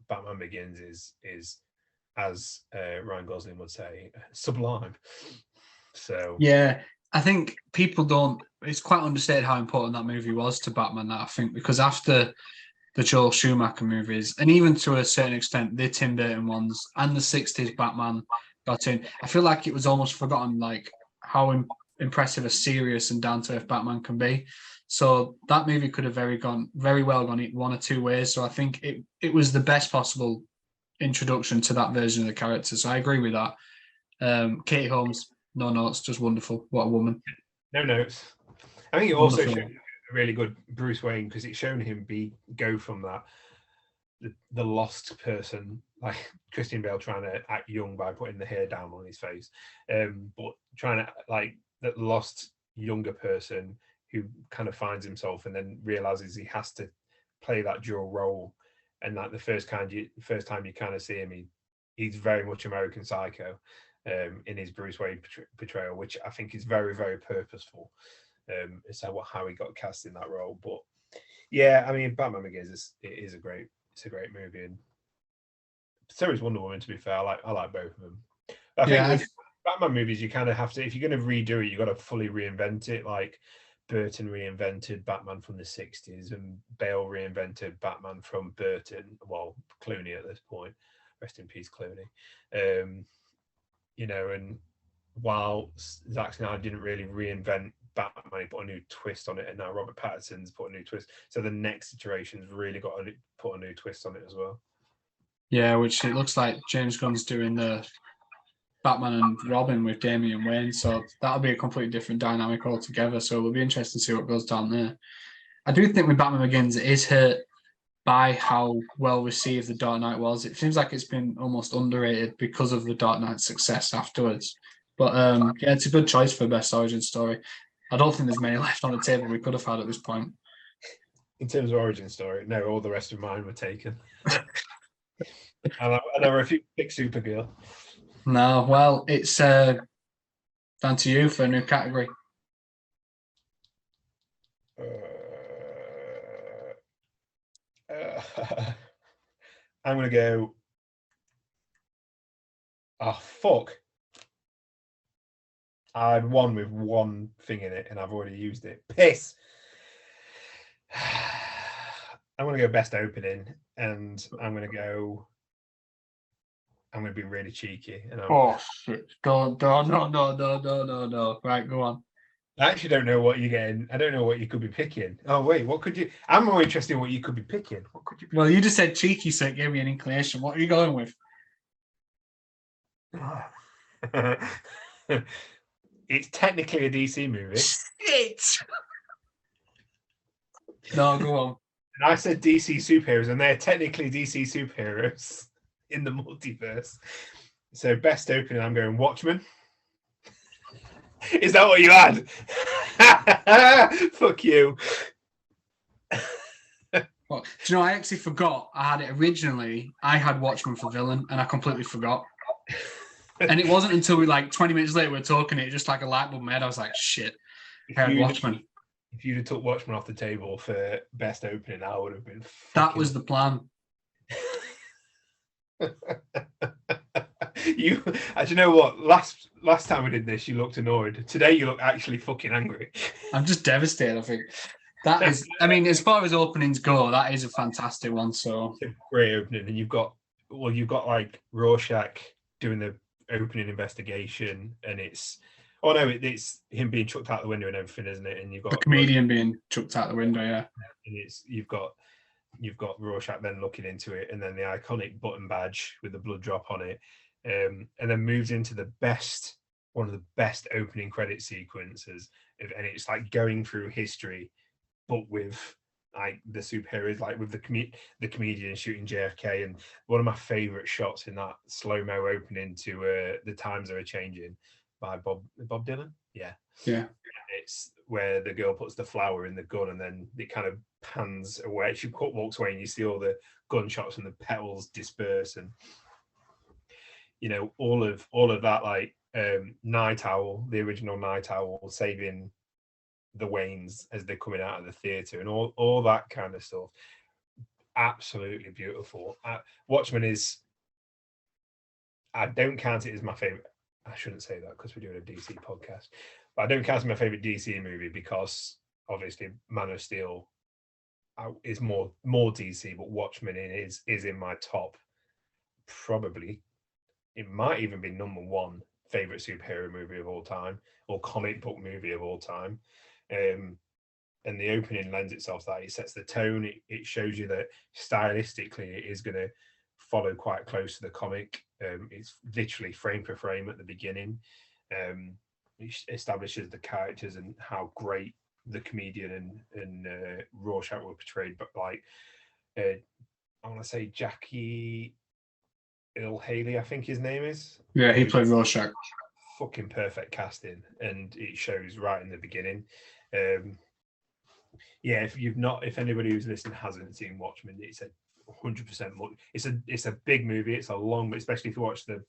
Batman Begins is as Ryan Gosling would say, sublime. So yeah, I think people don't. It's quite understated how important that movie was to Batman. I think because after the Joel Schumacher movies, and even to a certain extent the Tim Burton ones and the '60s Batman got in, I feel like it was almost forgotten, like how impressive a serious and down to earth Batman can be. So that movie could have very well gone one or two ways. So I think it was the best possible introduction to that version of the character. So I agree with that. Katie Holmes, no notes, just wonderful. What a woman. No notes. I think it also showed a really good Bruce Wayne, because it's shown him go from that the lost person, like Christian Bale trying to act young by putting the hair down on his face, but trying to like that lost younger person who kind of finds himself and then realizes he has to play that dual role. And like the first time you kind of see him, he's very much American Psycho in his Bruce Wayne portrayal, which I think is very, very purposeful. It's how he got cast in that role. But yeah, I mean, Batman Begins is a great movie, and so is Wonder Woman. To be fair, I like both of them. I think with Batman movies, you kind of have to, if you're going to redo it, you got to fully reinvent it. Like Burton reinvented Batman from the '60s, and Bale reinvented Batman from Burton. Well, Clooney at this point, rest in peace, Clooney. And while Zack Snyder didn't really reinvent Batman, he put a new twist on it, and now Robert Pattinson's put a new twist. So the next iteration's really got to put a new twist on it as well. Yeah, which it looks like James Gunn's doing the Batman and Robin with Damian Wayne, so that'll be a completely different dynamic altogether. So it'll be interesting to see what goes down there. I do think with Batman Begins, it is hurt by how well received The Dark Knight was. It seems like it's been almost underrated because of The Dark Knight's success afterwards. But yeah, it's a good choice for best origin story. I don't think there's many left on the table we could have had at this point. In terms of origin story, no, all the rest of mine were taken. and I refuse to pick Supergirl. No, well, it's down to you for a new category. I'm going to go. Oh, fuck. I had one with one thing in it and I've already used it. Piss. I'm going to go best opening and I'm going to be really cheeky. And shit. No. Right, go on. I actually don't know what you're getting. I don't know what you could be picking. Oh, wait, what could you? I'm more interested in what you could be picking. What could you pick? Well, you just said cheeky, so it gave me an inclination. What are you going with? It's technically a DC movie. Shit! No, go on. And I said DC superheroes, and they're technically DC superheroes in the multiverse. So best opening, I'm going Watchmen. Is that what you had? Fuck you. Well, do you know, I actually forgot I had it originally. I had Watchmen for villain, and I completely forgot. And it wasn't until 20 minutes later we were talking, it just like a light bulb in my head. I was like, shit, I had Watchmen. If you'd have took Watchmen off the table for best opening, I would have been. That was the plan. You know what? Last time we did this, you looked annoyed. Today, you look actually fucking angry. I'm just devastated. I think that is. I mean, as far as openings go, that is a fantastic one. So it's a great opening, and you've got like Rorschach doing the opening investigation, and it's him being chucked out the window and everything, isn't it? And you've got the comedian being chucked out the window, yeah. And you've got Rorschach then looking into it, and then the iconic button badge with the blood drop on it, and then moves into one of the best opening credit sequences, and it's like going through history, but with like the superheroes, like with the comedian shooting JFK, and one of my favorite shots in that slow-mo opening to "The Times Are Changing" by Bob Dylan. Yeah. It's where the girl puts the flower in the gun, and then it kind of pans away. She walks away, and you see all the gunshots and the petals disperse, and all of that, like Night Owl, the original Night Owl, saving the Waynes as they're coming out of the theater, and all that kind of stuff. Absolutely beautiful. Watchmen is. I don't count it as my favorite. I shouldn't say that because we're doing a DC podcast. But I don't count it as my favorite DC movie because obviously Man of Steel is more DC, but Watchmen is in my top. Probably, it might even be number one favorite superhero movie of all time, or comic book movie of all time. And the opening lends itself to that. It sets the tone. It shows you that stylistically it is going to follow quite close to the comic. It's literally frame for frame at the beginning. It establishes the characters and how great the comedian and Rorschach were portrayed. But like, I want to say Jackie Earl Haley, I think his name is. Yeah, he played Rorschach. Fucking perfect casting, and it shows right in the beginning. Yeah, if anybody who's listening hasn't seen Watchmen, it's a 100%. It's a big movie. It's a long, especially if you watch the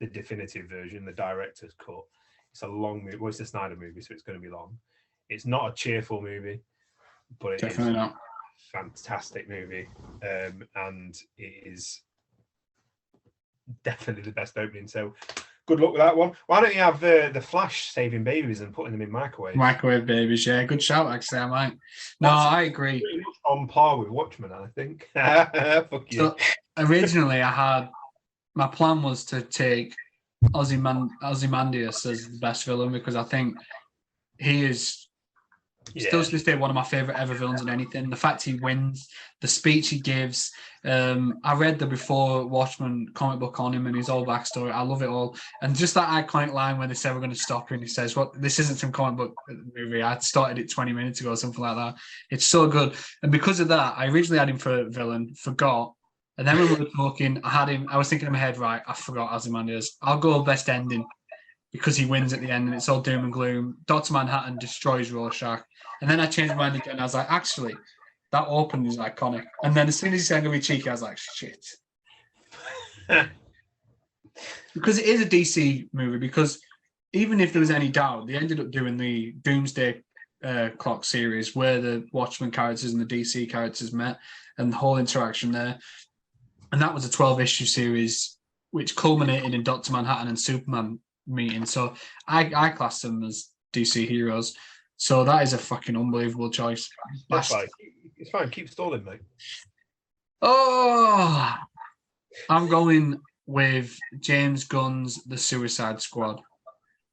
definitive version, the director's cut. It's a long movie. Well, it's a Snyder movie, so it's going to be long. It's not a cheerful movie, but it Definitely is not. a fantastic movie, and it is definitely the best opening. So good luck with that one. Why don't you have the Flash saving babies and putting them in microwaves? Microwave babies, yeah. Good shout, actually. I might. No, I agree. Pretty much on par with Watchmen, I think. Fuck you. So, originally, my plan was to take Ozymandias as the best villain because I think he is still to this day one of my favorite ever villains in anything. The fact he wins, the speech he gives. I read the before Watchmen comic book on him and his whole backstory. I love it all. And just that iconic line when they say we're going to stop him, and he says, "What? This isn't some comic book movie. I started it 20 minutes ago," or something like that. It's so good. And because of that, I originally had him for villain, forgot. And then when we were talking, I was thinking in my head, right, I forgot Ozymandias. I'll go best ending because he wins at the end and it's all doom and gloom. Dr. Manhattan destroys Rorschach. And then I changed my mind again. I was like, actually, That opening is iconic. And then as soon as he said I'm gonna be cheeky, I was like, shit. Because it is a DC movie, because even if there was any doubt, they ended up doing the Doomsday Clock series where the Watchmen characters and the DC characters met and the whole interaction there. And that was a 12-issue series which culminated in Dr. Manhattan and Superman meeting. So I class them as DC heroes. So that is a fucking unbelievable choice. That's fine. It's fine. Keep stalling, mate. Oh, I'm going with James Gunn's The Suicide Squad,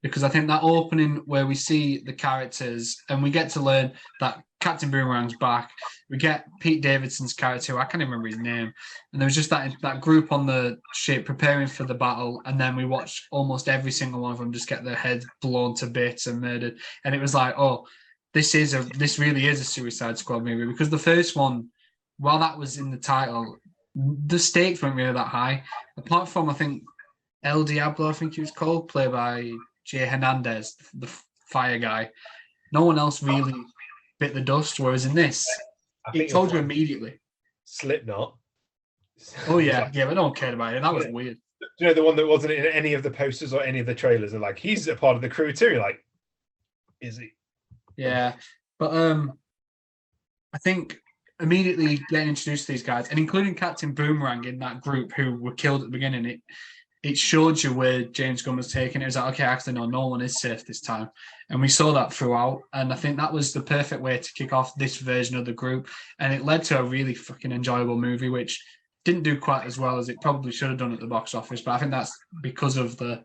because I think that opening where we see the characters and we get to learn that Captain Boomerang's back. We get Pete Davidson's character, who I can't even remember his name. And there was just that group on the ship preparing for the battle. And then we watched almost every single one of them just get their heads blown to bits and murdered. And it was like, oh, this really is a Suicide Squad movie. Because the first one, while that was in the title, the stakes weren't really that high. Apart from, I think, El Diablo, I think he was called, played by Jay Hernandez, the fire guy. No one else really bit the dust, whereas in this, it told you immediately. Slipknot. Oh, yeah, yeah, but no one cared about it. That was weird. Do you know the one that wasn't in any of the posters or any of the trailers? And like, he's a part of the crew too. You're like, is he? Yeah, but I think immediately getting introduced to these guys, and including Captain Boomerang in that group who were killed at the beginning, it showed you where James Gunn was taking it. It was like, okay, actually, no one is safe this time. And we saw that throughout. And I think that was the perfect way to kick off this version of the group. And it led to a really fucking enjoyable movie, which didn't do quite as well as it probably should have done at the box office. But I think that's because of the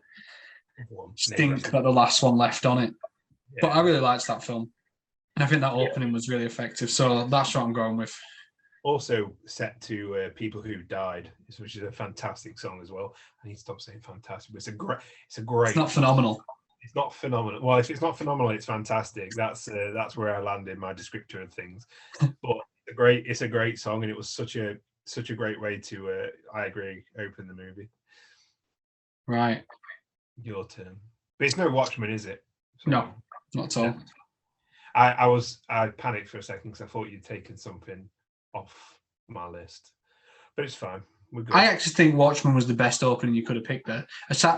stink that the last one left on it. Yeah. But I really liked that film. And I think that opening was really effective. So that's what I'm going with. Also set to People Who Died, which is a fantastic song as well. I need to stop saying fantastic, but it's a great. It's not phenomenal. It's not phenomenal. Well, if it's not phenomenal, it's fantastic. That's where I landed my descriptor of things. But it's a great song, and it was such a great way to. I agree. Open the movie. Right. Your turn. But it's no Watchmen, is it? So, no, not at all. No. I panicked for a second because I thought you'd taken something off my list, but it's fine. We're good. I actually think Watchmen was the best opening you could have picked there.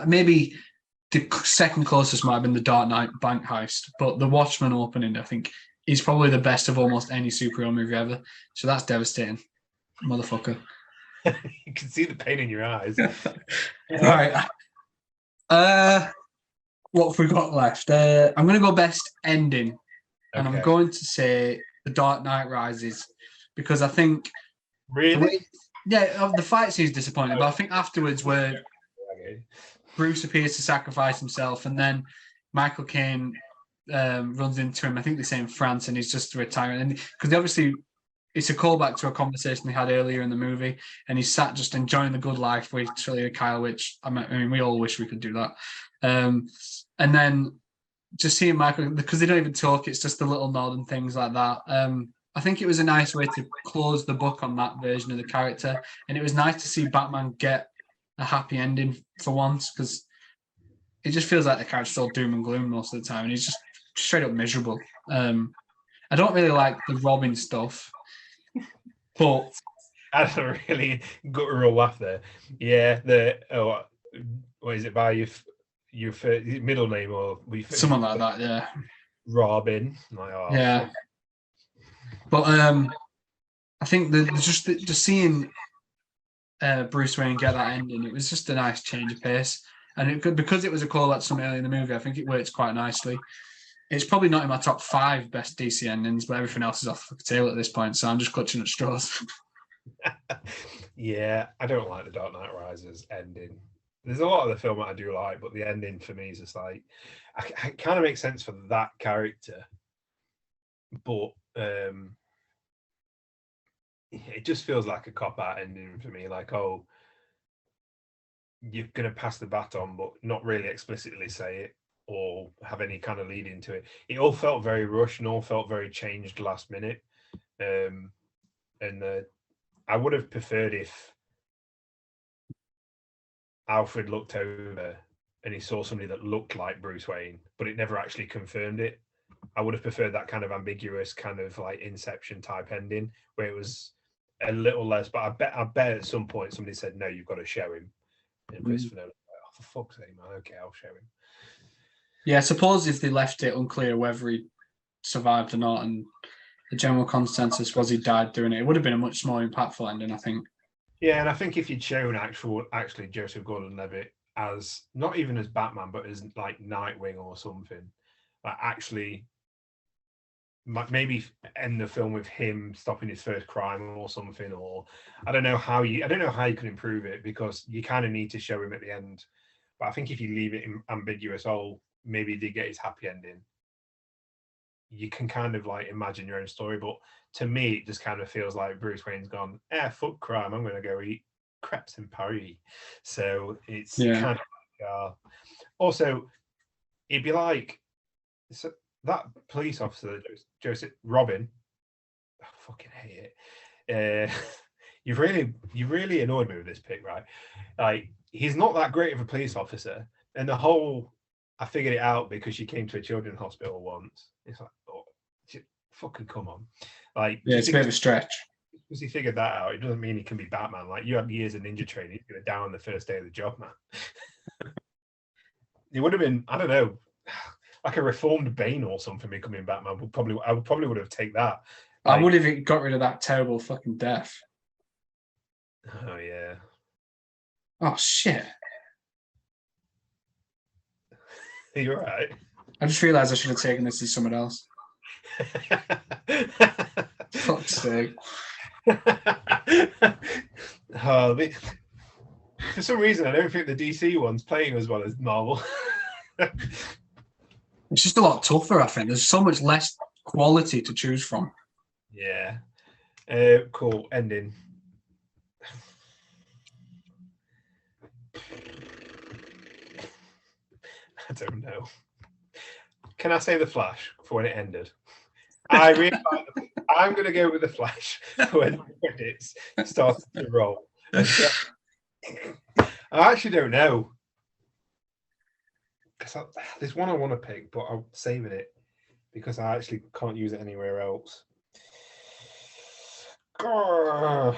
Maybe the second closest might have been the Dark Knight bank heist, but the Watchmen opening, I think, is probably the best of almost any superhero movie ever. So that's devastating, motherfucker. You can see the pain in your eyes. Right. What have we got left? I'm going to go best ending, and I'm going to say The Dark Knight Rises. Because I think, really, the fight scene is disappointing, but I think afterwards, where Bruce appears to sacrifice himself, and then Michael Caine runs into him. I think they say in France, and he's just retiring. And because obviously, it's a callback to a conversation they had earlier in the movie, and he's sat just enjoying the good life with Talia Kyle, which I mean, we all wish we could do that. And then just seeing Michael, because they don't even talk, it's just a little nod and things like that. I think it was a nice way to close the book on that version of the character. And it was nice to see Batman get a happy ending for once, because it just feels like the character's all doom and gloom most of the time. And he's just straight up miserable. I don't really like the Robin stuff, but... I had a really guttural laugh there. Yeah, what is it, by your middle name or... Someone like that, yeah. Robin. Like, oh, yeah. Fuck. But I think just seeing Bruce Wayne get that ending, it was just a nice change of pace. And because it was a call out something early in the movie, I think it works quite nicely. It's probably not in my top 5 best DC endings, but everything else is off the tail at this point, so I'm just clutching at straws. Yeah, I don't like the Dark Knight Rises ending. There's a lot of the film that I do like, but the ending for me is just like, it kind of makes sense for that character, but it just feels like a cop-out ending for me. Like, oh, you're going to pass the baton, but not really explicitly say it or have any kind of lead into it. It all felt very rushed and all felt very changed last minute. I would have preferred if Alfred looked over and he saw somebody that looked like Bruce Wayne, but it never actually confirmed it. I would have preferred that kind of ambiguous, kind of like Inception type ending, where it was a little less. But I bet at some point somebody said, "No, you've got to show him." And Christopher Nolan, oh, for fuck's sake, man. Okay, I'll show him. Yeah, I suppose if they left it unclear whether he survived or not, and the general consensus was he died doing it, it would have been a much more impactful ending, I think. Yeah, and I think if you'd shown actually Joseph Gordon-Levitt as not even as Batman, but as like Nightwing or something, like actually maybe end the film with him stopping his first crime or something, or I don't know how you can improve it, because you kind of need to show him at the end. But I think if you leave it ambiguous, oh, maybe he did get his happy ending, you can kind of like imagine your own story. But to me, it just kind of feels like Bruce Wayne's gone, fuck crime, I'm going to go eat crepes in Paris. So it's kind of like, also, it'd be like, so that police officer, Joseph Robin, I fucking hate it. You've really annoyed me with this pick, right? Like, he's not that great of a police officer, and the whole, I figured it out because she came to a children's hospital once. It's like, oh, fucking come on. Like, yeah, it's a bit of a stretch. Because he figured that out, it doesn't mean he can be Batman. Like, you have years of ninja training, he's going to down on the first day of the job, man. It would have been, I don't know, like a reformed Bane or something becoming Batman. I probably would have taken that. Like, I would have got rid of that terrible fucking death. Oh yeah. Oh shit. You're right. I just realised I should have taken this as someone else. Fuck's sake. For some reason, I don't think the DC one's playing as well as Marvel. It's just a lot tougher, I think. There's so much less quality to choose from. Yeah. Cool. Ending. I don't know. Can I say The Flash for when it ended? I'm going to go with The Flash for when the credits started to roll. I actually don't know. There's one I want to pick, but I'm saving it because I actually can't use it anywhere else. I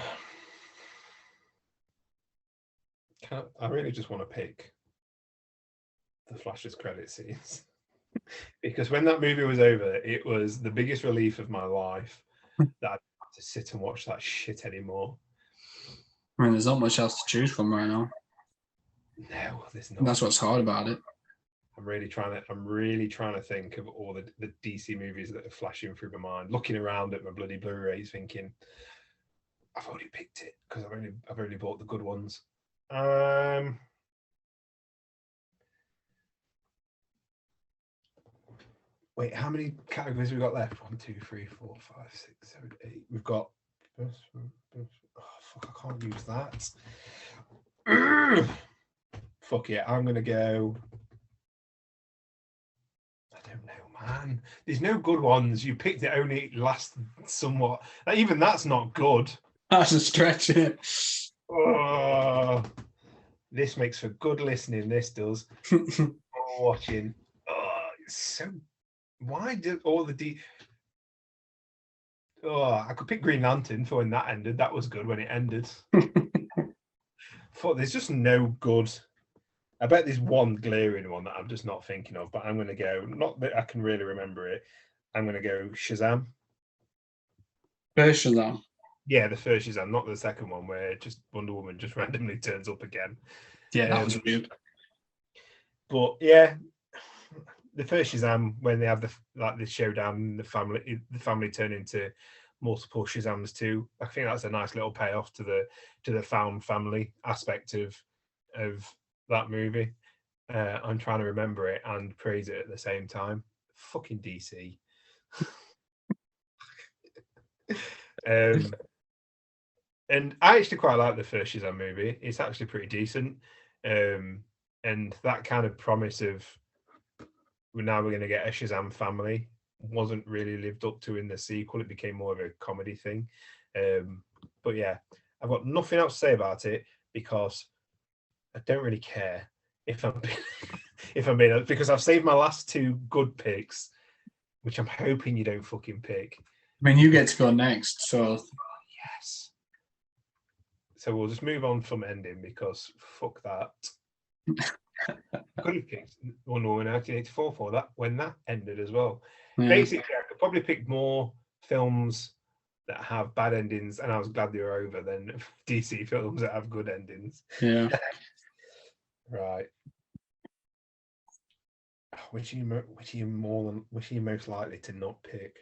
really just want to pick The Flash's credit scenes. Because when that movie was over, it was the biggest relief of my life that I didn't have to sit and watch that shit anymore. I mean, there's not much else to choose from right now. No, there's not. And that's what's hard about it. I'm really trying to think of all the DC movies that are flashing through my mind. Looking around at my bloody Blu-rays, thinking, I've already picked it because I've only bought the good ones. Wait, how many categories have we got left? 1, 2, 3, 4, 5, 6, 7, 8. We've got. Oh fuck! I can't use that. Fuck it! I'm gonna go. I don't know, man. There's no good ones. You picked it only last somewhat. Even that's not good. That's a stretch, isn't it? Oh, this makes for good listening. This does. Watching. Oh, it's so. Why did all the I could pick Green Lantern for when that ended. That was good when it ended. There's just no good. I bet there's one glaring one that I'm just not thinking of, but I'm going to go, not that I can really remember it, I'm going to go Shazam. First Shazam? Yeah, the first Shazam, not the second one where just Wonder Woman just randomly turns up again. Yeah, that was weird. But yeah, the first Shazam, when they have the showdown, the family turn into multiple Shazams too. I think that's a nice little payoff to the found family aspect of that movie. I'm trying to remember it and praise it at the same time. Fucking DC. And I actually quite like the first Shazam movie. It's actually pretty decent. And that kind of promise of now we're going to get a Shazam family wasn't really lived up to in the sequel. It became more of a comedy thing. But yeah, I've got nothing else to say about it because I don't really care if I'm being because I've saved my last two good picks which I'm hoping you don't fucking pick. I mean, you get to go next, so Yes. So we'll just move on from ending because fuck that. Could have picked Wonder Woman 1984 for that when that ended as well. yeah. Basically, I could probably pick more films that have bad endings, and I was glad they were over, than DC films that have good endings. Yeah. Right. Which are you most likely to not pick?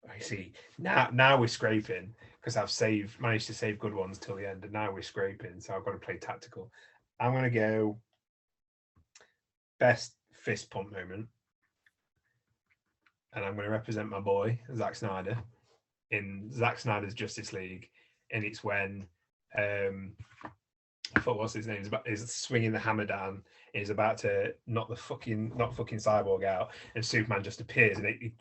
I see. Now we're scraping because I've managed to save good ones till the end, and now we're scraping. So I've got to play tactical. I'm gonna go best fist pump moment, and I'm gonna represent my boy Zack Snyder in Zack Snyder's Justice League, and it's when I thought what's his name is swinging the hammer down. He's about to knock fucking Cyborg out, and Superman just appears and it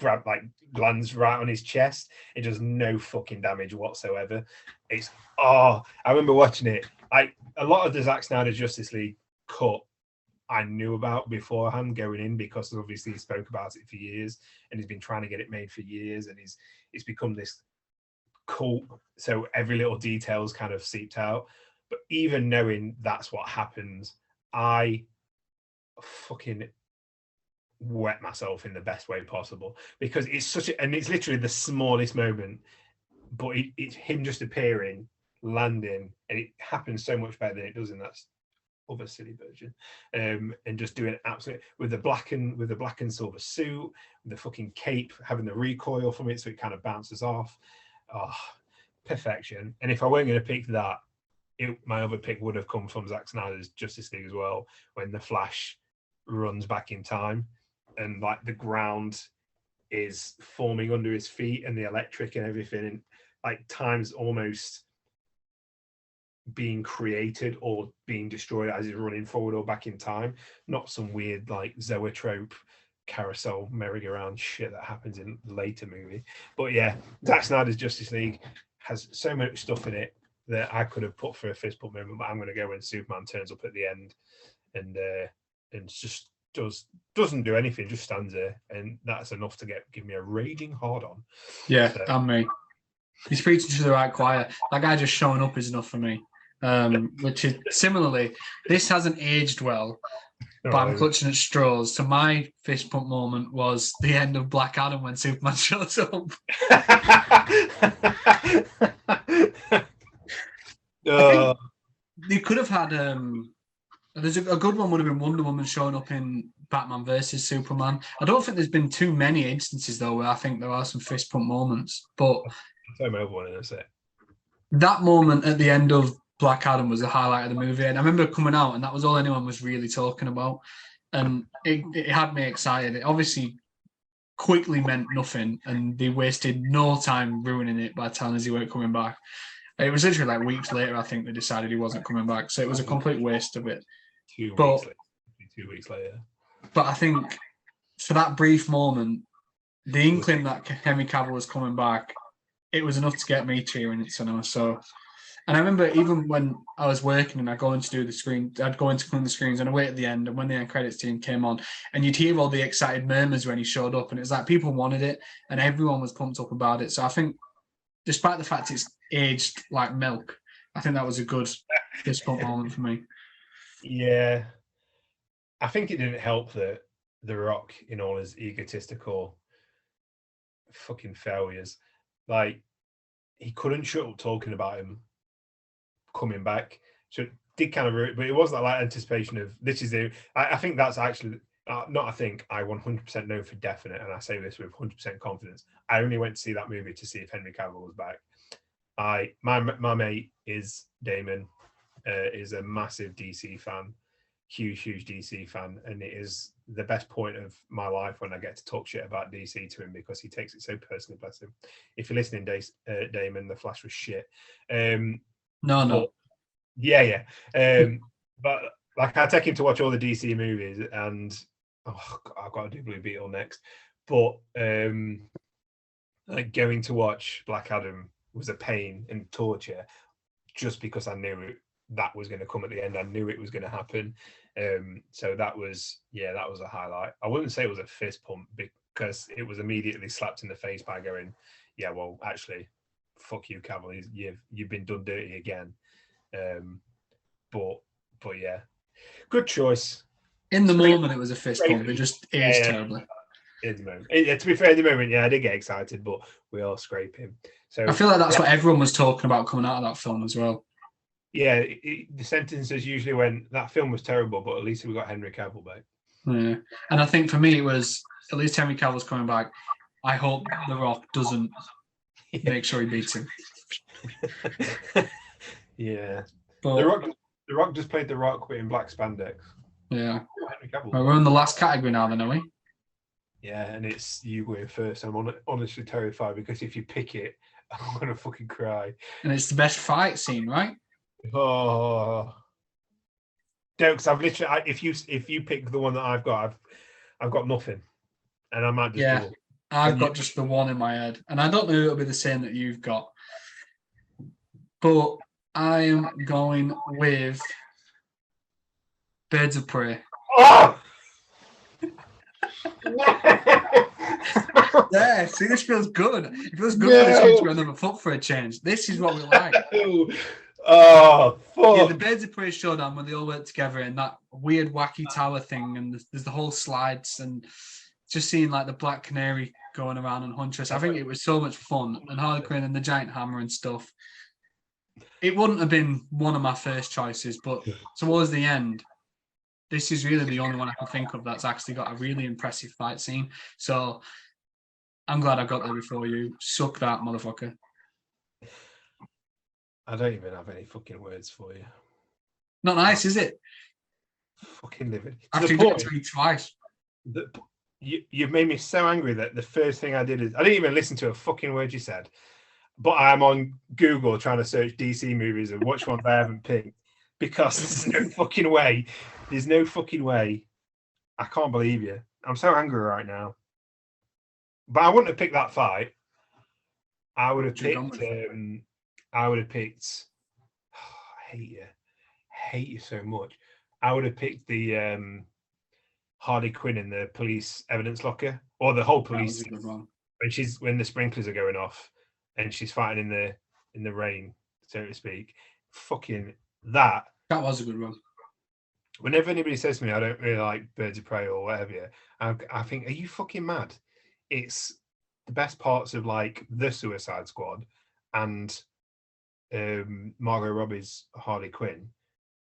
lands right on his chest. It does no fucking damage whatsoever. I remember watching it. A lot of the Zack Snyder Justice League cut I knew about beforehand going in, because obviously he spoke about it for years and he's been trying to get it made for years, and it's become this cult. So every little detail's kind of seeped out. But even knowing that's what happens, I fucking wet myself in the best way possible, because it's it's literally the smallest moment, but it's him just appearing, landing, and it happens so much better than it does in that other silly version, and just doing absolutely with the black and silver suit, with the fucking cape having the recoil from it, so it kind of bounces off. Oh, perfection. And if I weren't going to pick that, my other pick would have come from Zack Snyder's Justice League as well, when the Flash runs back in time and like the ground is forming under his feet and the electric and everything, and like time's almost being created or being destroyed as he's running forward or back in time, not some weird like zoetrope carousel merry-go-round shit that happens in the later movie. But yeah, Zack Snyder's Justice League has so much stuff in it that I could have put for a fist pump moment, but I'm going to go when Superman turns up at the end and just doesn't do anything, just stands there, and that's enough to give me a raging hard on. Yeah, so. And me. He's preaching to the right choir. That guy just showing up is enough for me. Which is similarly, this hasn't aged well, but I'm clutching at straws. So my fist pump moment was the end of Black Adam when Superman shows up. I think they could have had there's a good one would have been Wonder Woman showing up in Batman versus Superman. I don't think there's been too many instances though where I think there are some fist pump moments, but that moment at the end of Black Adam was the highlight of the movie, and I remember coming out and that was all anyone was really talking about, and it had me excited. It obviously quickly meant nothing, and they wasted no time ruining it by telling us he weren't coming back. It was literally like weeks later, I think, they decided he wasn't coming back. So it was a complete waste of it. 2 weeks later. But I think for that brief moment, the inkling that Henry Cavill was coming back, it was enough to get me cheering at cinema. So, and I remember even when I was working and I'd go in to do the screen, I'd go in to clean the screens and I'd wait at the end. And when the end credits team came on, and you'd hear all the excited murmurs when he showed up, and it's like people wanted it and everyone was pumped up about it. So I think, despite the fact it's aged like milk, I think that was a good fist pump moment for me. Yeah. I think it didn't help that The Rock, in all his egotistical fucking failures, like, he couldn't shut up talking about him coming back. So it did kind of, but it was that like anticipation of this is the, I think that's actually, not I think, I 100% know for definite, and I say this with 100% confidence, I only went to see that movie to see if Henry Cavill was back. My mate is Damon, is a massive DC fan, huge DC fan, and it is the best point of my life when I get to talk shit about DC to him, because he takes it so personally. Bless him. If you're listening, Damon, The Flash was shit. No. Yeah. But like, I take him to watch all the DC movies, and I've got to do Blue Beetle next. But like, going to watch Black Adam was a pain and torture, just because I knew that was going to come at the end. I knew it was going to happen. So that was a highlight. I wouldn't say it was a fist pump because it was immediately slapped in the face by going, yeah, well, actually, fuck you, Cavill. You've been done dirty again. But yeah, good choice. In the moment, it was a fist pump. It just is terribly. In the moment, to be fair, in the moment, yeah, I did get excited, but we all scrape him. So I feel like that's what everyone was talking about coming out of that film as well. Yeah, the sentences usually went, that film was terrible, but at least we got Henry Cavill back. Yeah, and I think for me it was at least Henry Cavill's coming back. I hope The Rock doesn't make sure he beats him. Yeah, but The Rock just played The Rock in black spandex. Yeah, Henry Cavill. Well, we're in the last category now, then, are we? Yeah, and it's you going first. I'm honestly terrified because if you pick it, I'm gonna fucking cry. And it's the best fight scene, right? Oh, no, because I've literally. If you pick the one that I've got nothing, and I might just. Yeah, I've got just the one in my head, and I don't know it'll be the same that you've got, but I am going with Birds of Prey. Oh! Yeah, see, this feels good. It feels good for this one to go another foot for a change. This is what we like. Oh, fuck. Yeah, the Birds of Prey showdown when they all work together in that weird, wacky tower thing, and there's the whole slides, and just seeing like the Black Canary going around and Huntress. I think it was so much fun, and Harley Quinn and the giant hammer and stuff. It wouldn't have been one of my first choices, but towards the end, this is really the only one I can think of that's actually got a really impressive fight scene. So I'm glad I got there before you. Suck that, motherfucker. I don't even have any fucking words for you. Not nice, is it? Fucking living. After you did it to me twice. You've made me so angry that the first thing I did is I didn't even listen to a fucking word you said. But I'm on Google trying to search DC movies and which ones I haven't picked because there's no fucking way. There's no fucking way. I can't believe you. I'm so angry right now. But I wouldn't have picked that fight. I would have picked. I hate you. I hate you so much. I would have picked the Harley Quinn in the police evidence locker, or the whole police when the sprinklers are going off and she's fighting in the rain, so to speak. Fucking that. That was a good one. Whenever anybody says to me, I don't really like Birds of Prey or whatever, I think, are you fucking mad? It's the best parts of like the Suicide Squad and Margot Robbie's Harley Quinn.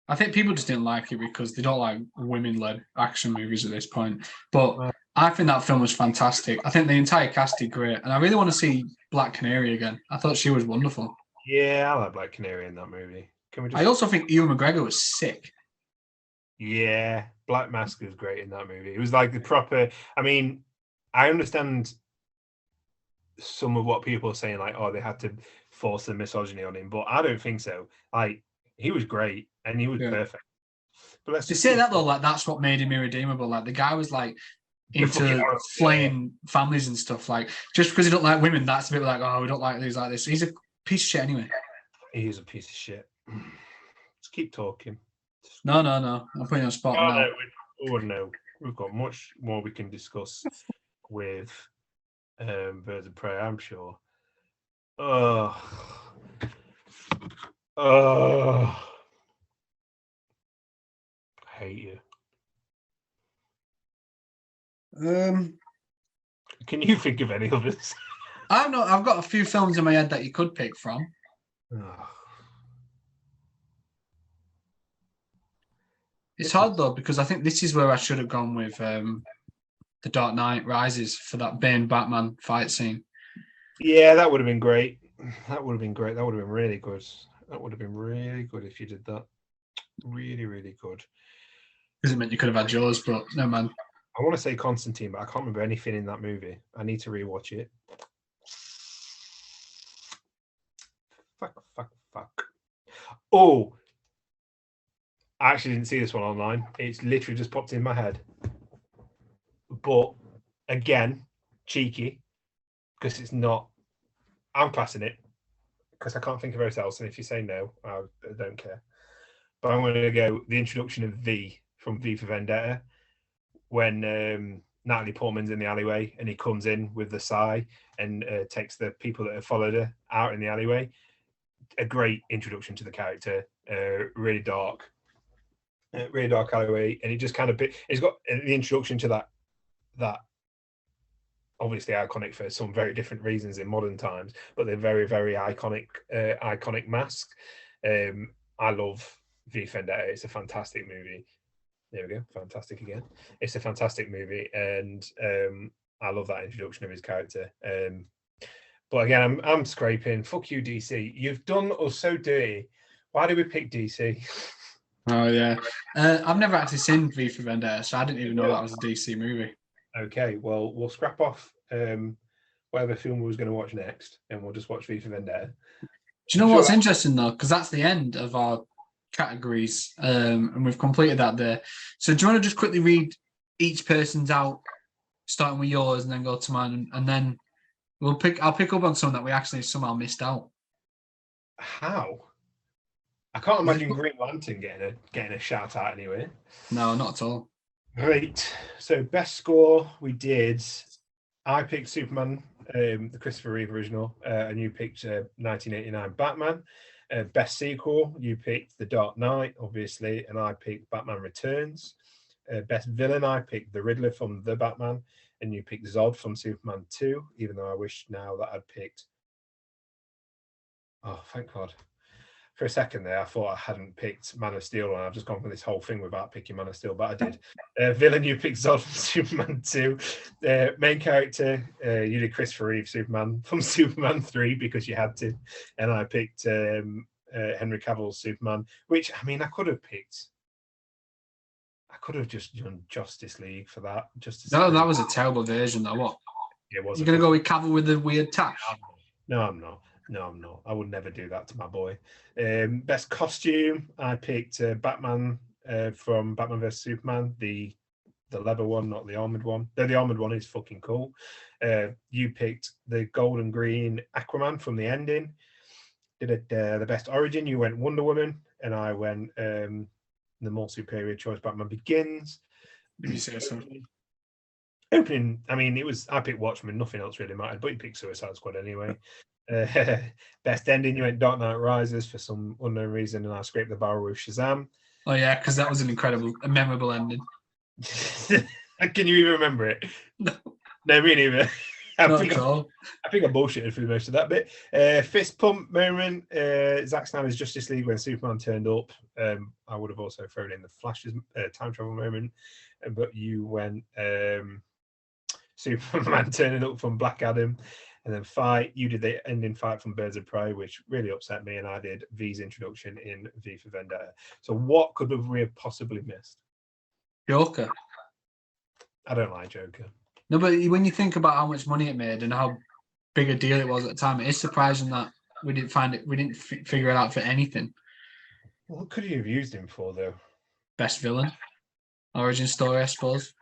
I think people just didn't like it because they don't like women-led action movies at this point. But I think that film was fantastic. I think the entire cast did great. And I really want to see Black Canary again. I thought she was wonderful. Yeah, I like Black Canary in that movie. I also think Ewan McGregor was sick. Yeah, Black Mask was great in that movie. It was like the proper... I mean, I understand some of what people are saying, like, oh, they had to force the misogyny on him, but I don't think so. Like, he was great and he was perfect. But let's say that though, like that's what made him irredeemable. Like the guy was like into flaying families and stuff. Like just because he don't like women, that's a bit like, oh, we don't like these like this. He's a piece of shit anyway. He is a piece of shit. Just keep talking. No. I'm putting you on spot now. No. We've got much more we can discuss with Birds of Prey, I'm sure. I hate you. Can you think of any others? I've got a few films in my head that you could pick from. It's hard though because I think this is where I should have gone with The Dark Knight Rises for that Bane Batman fight scene. Yeah, that would have been great. That would have been great. That would have been really good. That would have been really good if you did that. Really, really good. Because it meant you could have had yours, but no, man. I want to say Constantine, but I can't remember anything in that movie. I need to rewatch it. Fuck. Oh, I actually didn't see this one online. It's literally just popped in my head. But again, cheeky, because it's not. I'm classing it because I can't think of anything else. And if you say no, I don't care. but I'm going to go the introduction of V from V for Vendetta, when Natalie Portman's in the alleyway and he comes in with the sigh and takes the people that have followed her out in the alleyway. A great introduction to the character, really dark alleyway, and it just kind of it's got the introduction to that obviously iconic for some very different reasons in modern times, but they're very, very iconic mask. I love V for Vendetta. It's a fantastic movie. There we go, fantastic again. It's a fantastic movie, and I love that introduction of his character. But again, I'm scraping. Fuck you, DC. You've done us so dirty. Why did we pick DC? Oh yeah, I've never actually seen V for Vendetta, so I didn't even know that was a DC movie. Okay, well, we'll scrap off whatever film we was going to watch next, and we'll just watch V for Vendetta. Do you know what's interesting though? Because that's the end of our categories, and we've completed that there. So do you want to just quickly read each person's out, starting with yours, and then go to mine, and then I'll pick up on some that we actually somehow missed out. How? I can't imagine Green Lantern getting a shout out anyway. No, not at all. Right. So best score we did. I picked Superman, the Christopher Reeve original, and you picked 1989 Batman. Best sequel, you picked The Dark Knight, obviously, and I picked Batman Returns. Best villain, I picked the Riddler from The Batman, and you picked Zod from Superman 2, even though I wish now that I'd picked... Oh, thank God. For a second there, I thought I hadn't picked Man of Steel, and I've just gone for this whole thing without picking Man of Steel, but I did. Villain, you picked Zod from Superman 2. Main character, you did Christopher Reeve Superman from Superman 3 because you had to, and I picked Henry Cavill's Superman, which, I mean, I could have just done Justice League for that. No, that was a terrible version, though. What? It was. You're going to go with Cavill with the weird tash? No, I'm not. I would never do that to my boy. Best costume, I picked Batman from Batman vs Superman, the leather one, not the armored one. The armored one is fucking cool. You picked the gold and green Aquaman from the ending. The best origin, you went Wonder Woman, and I went the more superior choice, Batman Begins. Did you say so? Opening, I mean, I picked Watchmen, nothing else really mattered, but you picked Suicide Squad anyway. Best ending, you went Dark Knight Rises for some unknown reason, and I scraped the barrel with Shazam. Oh yeah, because that was a memorable ending. Can you even remember it? No, me neither. I think I bullshitted through most of that bit. Fist pump moment, Zack Snyder's Justice League when Superman turned up. I would have also thrown in the Flash's time travel moment, but you went Superman turning up from Black Adam. And then fight, you did the ending fight from Birds of Prey, which really upset me, and I did V's introduction in V for Vendetta. So what could we have possibly missed? Joker. I don't like Joker. No, but when you think about how much money it made and how big a deal it was at the time, it is surprising that we didn't find it. We didn't figure it out for anything. What could you have used him for, though? Best villain, origin story, I suppose.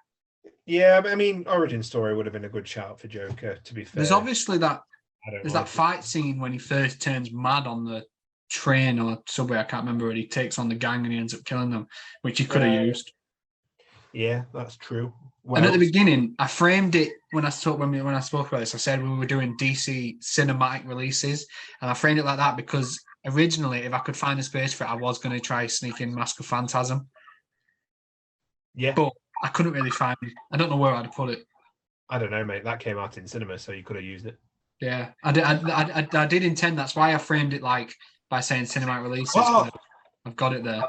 Yeah, but I mean, origin story would have been a good shout for Joker, to be fair. There's obviously that fight scene when he first turns mad on the train or subway, I can't remember, and he takes on the gang and he ends up killing them, which he could have used. Yeah, that's true. Well, and at the beginning, I framed it when I spoke about this. I said we were doing DC cinematic releases, and I framed it like that because originally, if I could find a space for it, I was going to try sneak in Mask of Phantasm. Yeah, but I couldn't really find it. I don't know where I'd put it. I don't know, mate. That came out in cinema, so you could have used it. Yeah, I did intend. That's why I framed it like by saying cinematic releases. Oh. I've got it there.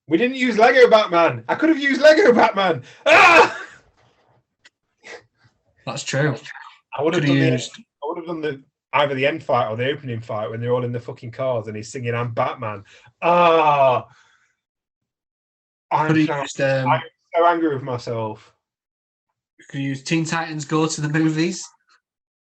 We didn't use Lego Batman. I could have used Lego Batman. Ah! That's true. I would have done either the end fight or the opening fight when they're all in the fucking cars and he's singing "I'm Batman." Ah. I'm so angry with myself. We could use Teen Titans Go to the Movies.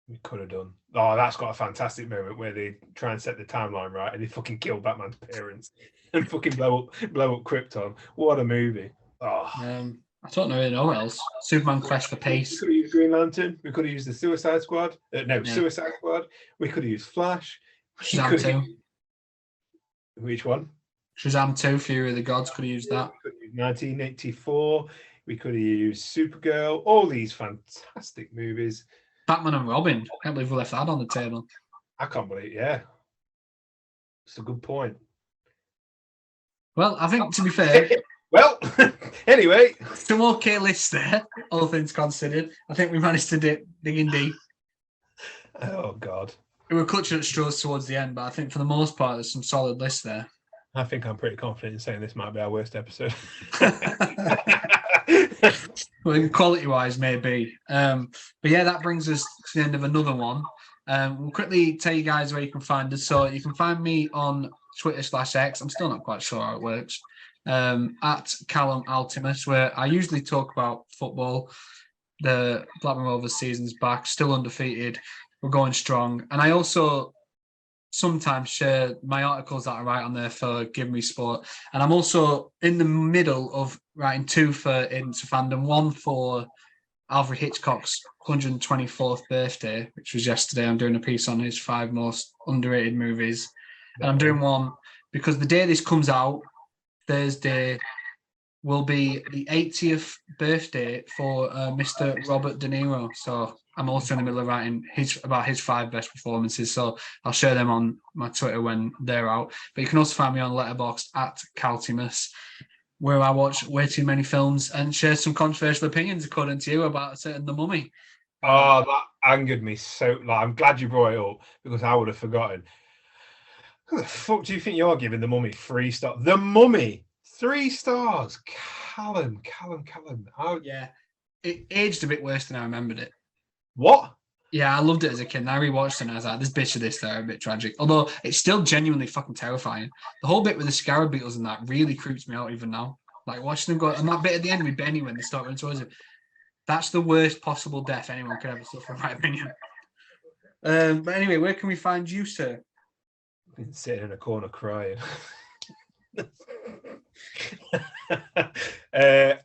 We could have done. Oh, that's got a fantastic moment where they try and set the timeline right and they fucking kill Batman's parents and fucking blow up Krypton. What a movie. Oh. I don't know else. Superman Quest for Peace. We could have used Green Lantern. We could have used the Suicide Squad. Suicide Squad. We could have used Flash. Shazam 2. Which one? Shazam 2, Fury of the Gods, could have used that. 1984. We could have used Supergirl. All these fantastic movies. Batman and Robin. I can't believe we left that on the table. I can't believe, yeah. It's a good point. Well, I think, to be fair... Well, anyway. Some okay lists there, all things considered. I think we managed to dig in deep. Oh, God. We were clutching at straws towards the end, but I think for the most part, there's some solid lists there. I think I'm pretty confident in saying this might be our worst episode. Well, quality-wise, maybe. But yeah, that brings us to the end of another one. We'll quickly tell you guys where you can find us. So you can find me on Twitter/X. I'm still not quite sure how it works. At Callum Altimus, where I usually talk about football. The Blackburn Rovers season's back, still undefeated. We're going strong. And I also sometimes share my articles that I write on there for Give Me Sport. And I'm also in the middle of writing 2 for Into Fandom, one for Alfred Hitchcock's 124th birthday, which was yesterday. I'm doing a piece on his 5 most underrated movies. And I'm doing one because the day this comes out, Thursday, will be the 80th birthday for Mr. Robert De Niro. So I'm also in the middle of writing about his 5 best performances. So I'll share them on my Twitter when they're out. But you can also find me on Letterboxd at Caltimus, where I watch way too many films and share some controversial opinions, according to you, about certain The Mummy. Oh, that angered me so. I'm glad you brought it up because I would have forgotten. Who the fuck do you think you're giving The Mummy 3 stars? The Mummy, 3 stars. Callum. Oh. Yeah, it aged a bit worse than I remembered it. What? Yeah, I loved it as a kid. And I rewatched it and I was like, this bitch of this there, a bit tragic. Although it's still genuinely fucking terrifying. The whole bit with the scarab beetles and that really creeps me out even now. Like watching them go, and that bit at the end with Benny when they start running towards it. That's the worst possible death anyone could ever suffer, in my opinion. But anyway, where can we find you, sir? I've been sitting in a corner crying.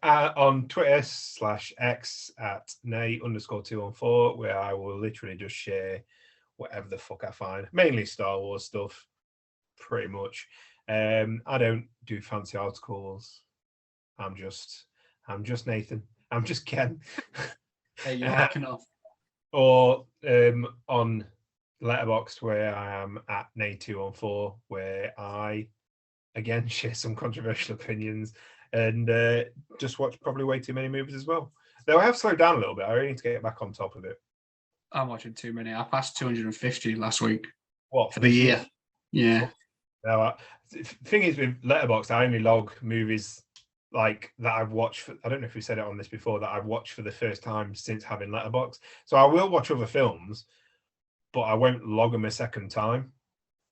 On Twitter/X at nay_214, where I will literally just share whatever the fuck I find, mainly Star Wars stuff, pretty much. I don't do fancy articles. I'm just Nathan. I'm just Ken. Hey, you're hacking off. Or on Letterboxd, where I am at nay214, where I again share some controversial opinions and just watch probably way too many movies as well. Though I have slowed down a little bit. I really need to get back on top of it. I'm watching too many. I passed 250 last week. What, for the year? Yeah. No, the thing is with Letterboxd, I only log movies like that I've watched for, I don't know if we said it on this before, that I've watched for the first time since having Letterboxd. So I will watch other films, but I won't log them a second time.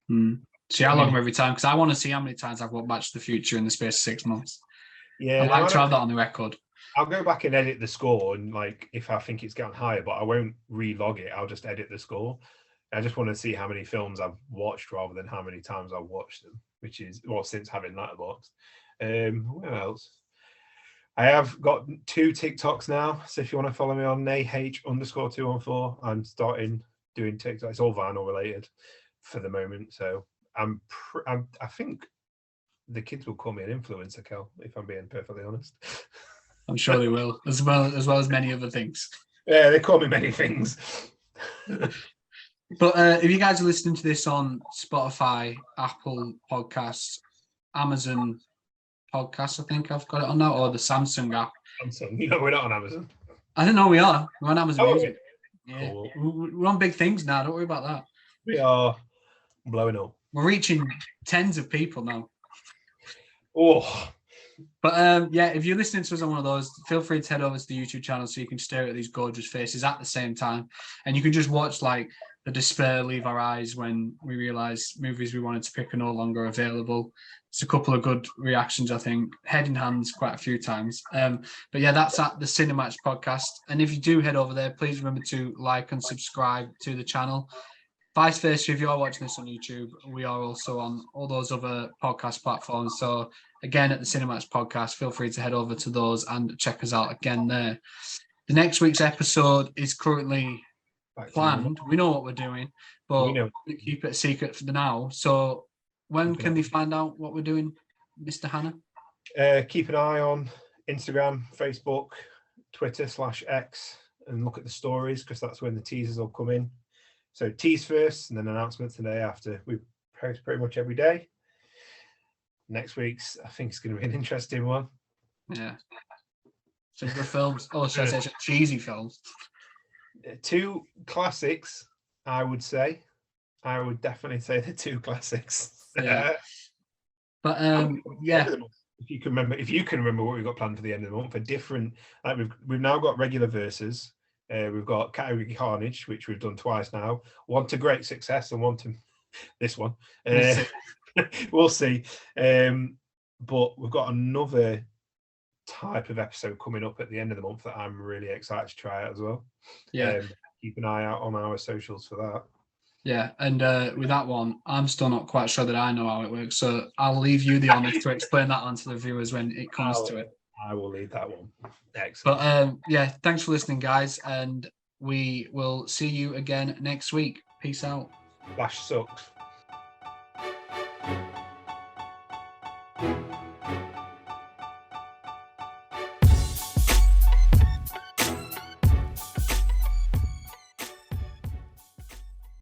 See, I log them every time because I want to see how many times I've watched Back to the Future in the space of 6 months. Yeah, I'd like to have that on the record. I'll go back and edit the score, and like if I think it's getting higher, but I won't re-log it. I'll just edit the score. I just want to see how many films I've watched rather than how many times I've watched them, which is since having Letterboxd. Where else? I have got 2 TikToks now, so if you want to follow me on nayh_214, I'm starting doing TikTok. It's all vinyl related for the moment, so I think the kids will call me an influencer, Kel, if I'm being perfectly honest. I'm sure they will, as well as many other things. Yeah, they call me many things. But if you guys are listening to this on Spotify, Apple Podcasts, Amazon Podcasts, I think I've got it on now, or the Samsung app. Samsung. No, we're not on Amazon. I don't know, we are. We're on Amazon Music. Yeah. Cool. We're on big things now. Don't worry about that. We are blowing up. We're reaching tens of people now. Oh. But yeah, if you're listening to us on one of those, feel free to head over to the YouTube channel so you can stare at these gorgeous faces at the same time. And you can just watch like the despair leave our eyes when we realise movies we wanted to pick are no longer available. It's a couple of good reactions, I think. Head in hands quite a few times. But yeah, that's at the CineMatch podcast. And if you do head over there, please remember to like and subscribe to the channel. Vice versa, if you're watching this on YouTube, we are also on all those other podcast platforms. So again, at the CineMatch podcast, feel free to head over to those and check us out again there. The next week's episode is currently planned. We know what we're doing, but we keep it a secret for the now. So when can they find out what we're doing? Mr. Hannah? Keep an eye on Instagram, Facebook, Twitter/X, and look at the stories because that's when the teasers will come in. So tease first and then announcements the day after. We post pretty much every day. Next week's, I think, it's going to be an interesting one. Yeah. Some good films. Oh, should I say some cheesy films? 2 classics, I would say. I would definitely say the 2 classics. Yeah. But yeah. If you can remember what we've got planned for the end of the month, for different, like we've now got regular verses. We've got category Carnage, which we've done twice now. One to great success and one to this one. We'll see. But we've got another type of episode coming up at the end of the month that I'm really excited to try out as well. Yeah. Keep an eye out on our socials for that. Yeah, and with that one, I'm still not quite sure that I know how it works, so I'll leave you the honour to explain that onto the viewers when it comes to it. I will lead that one. Excellent. But yeah, thanks for listening, guys, and we will see you again next week. Peace out. Flash sucks.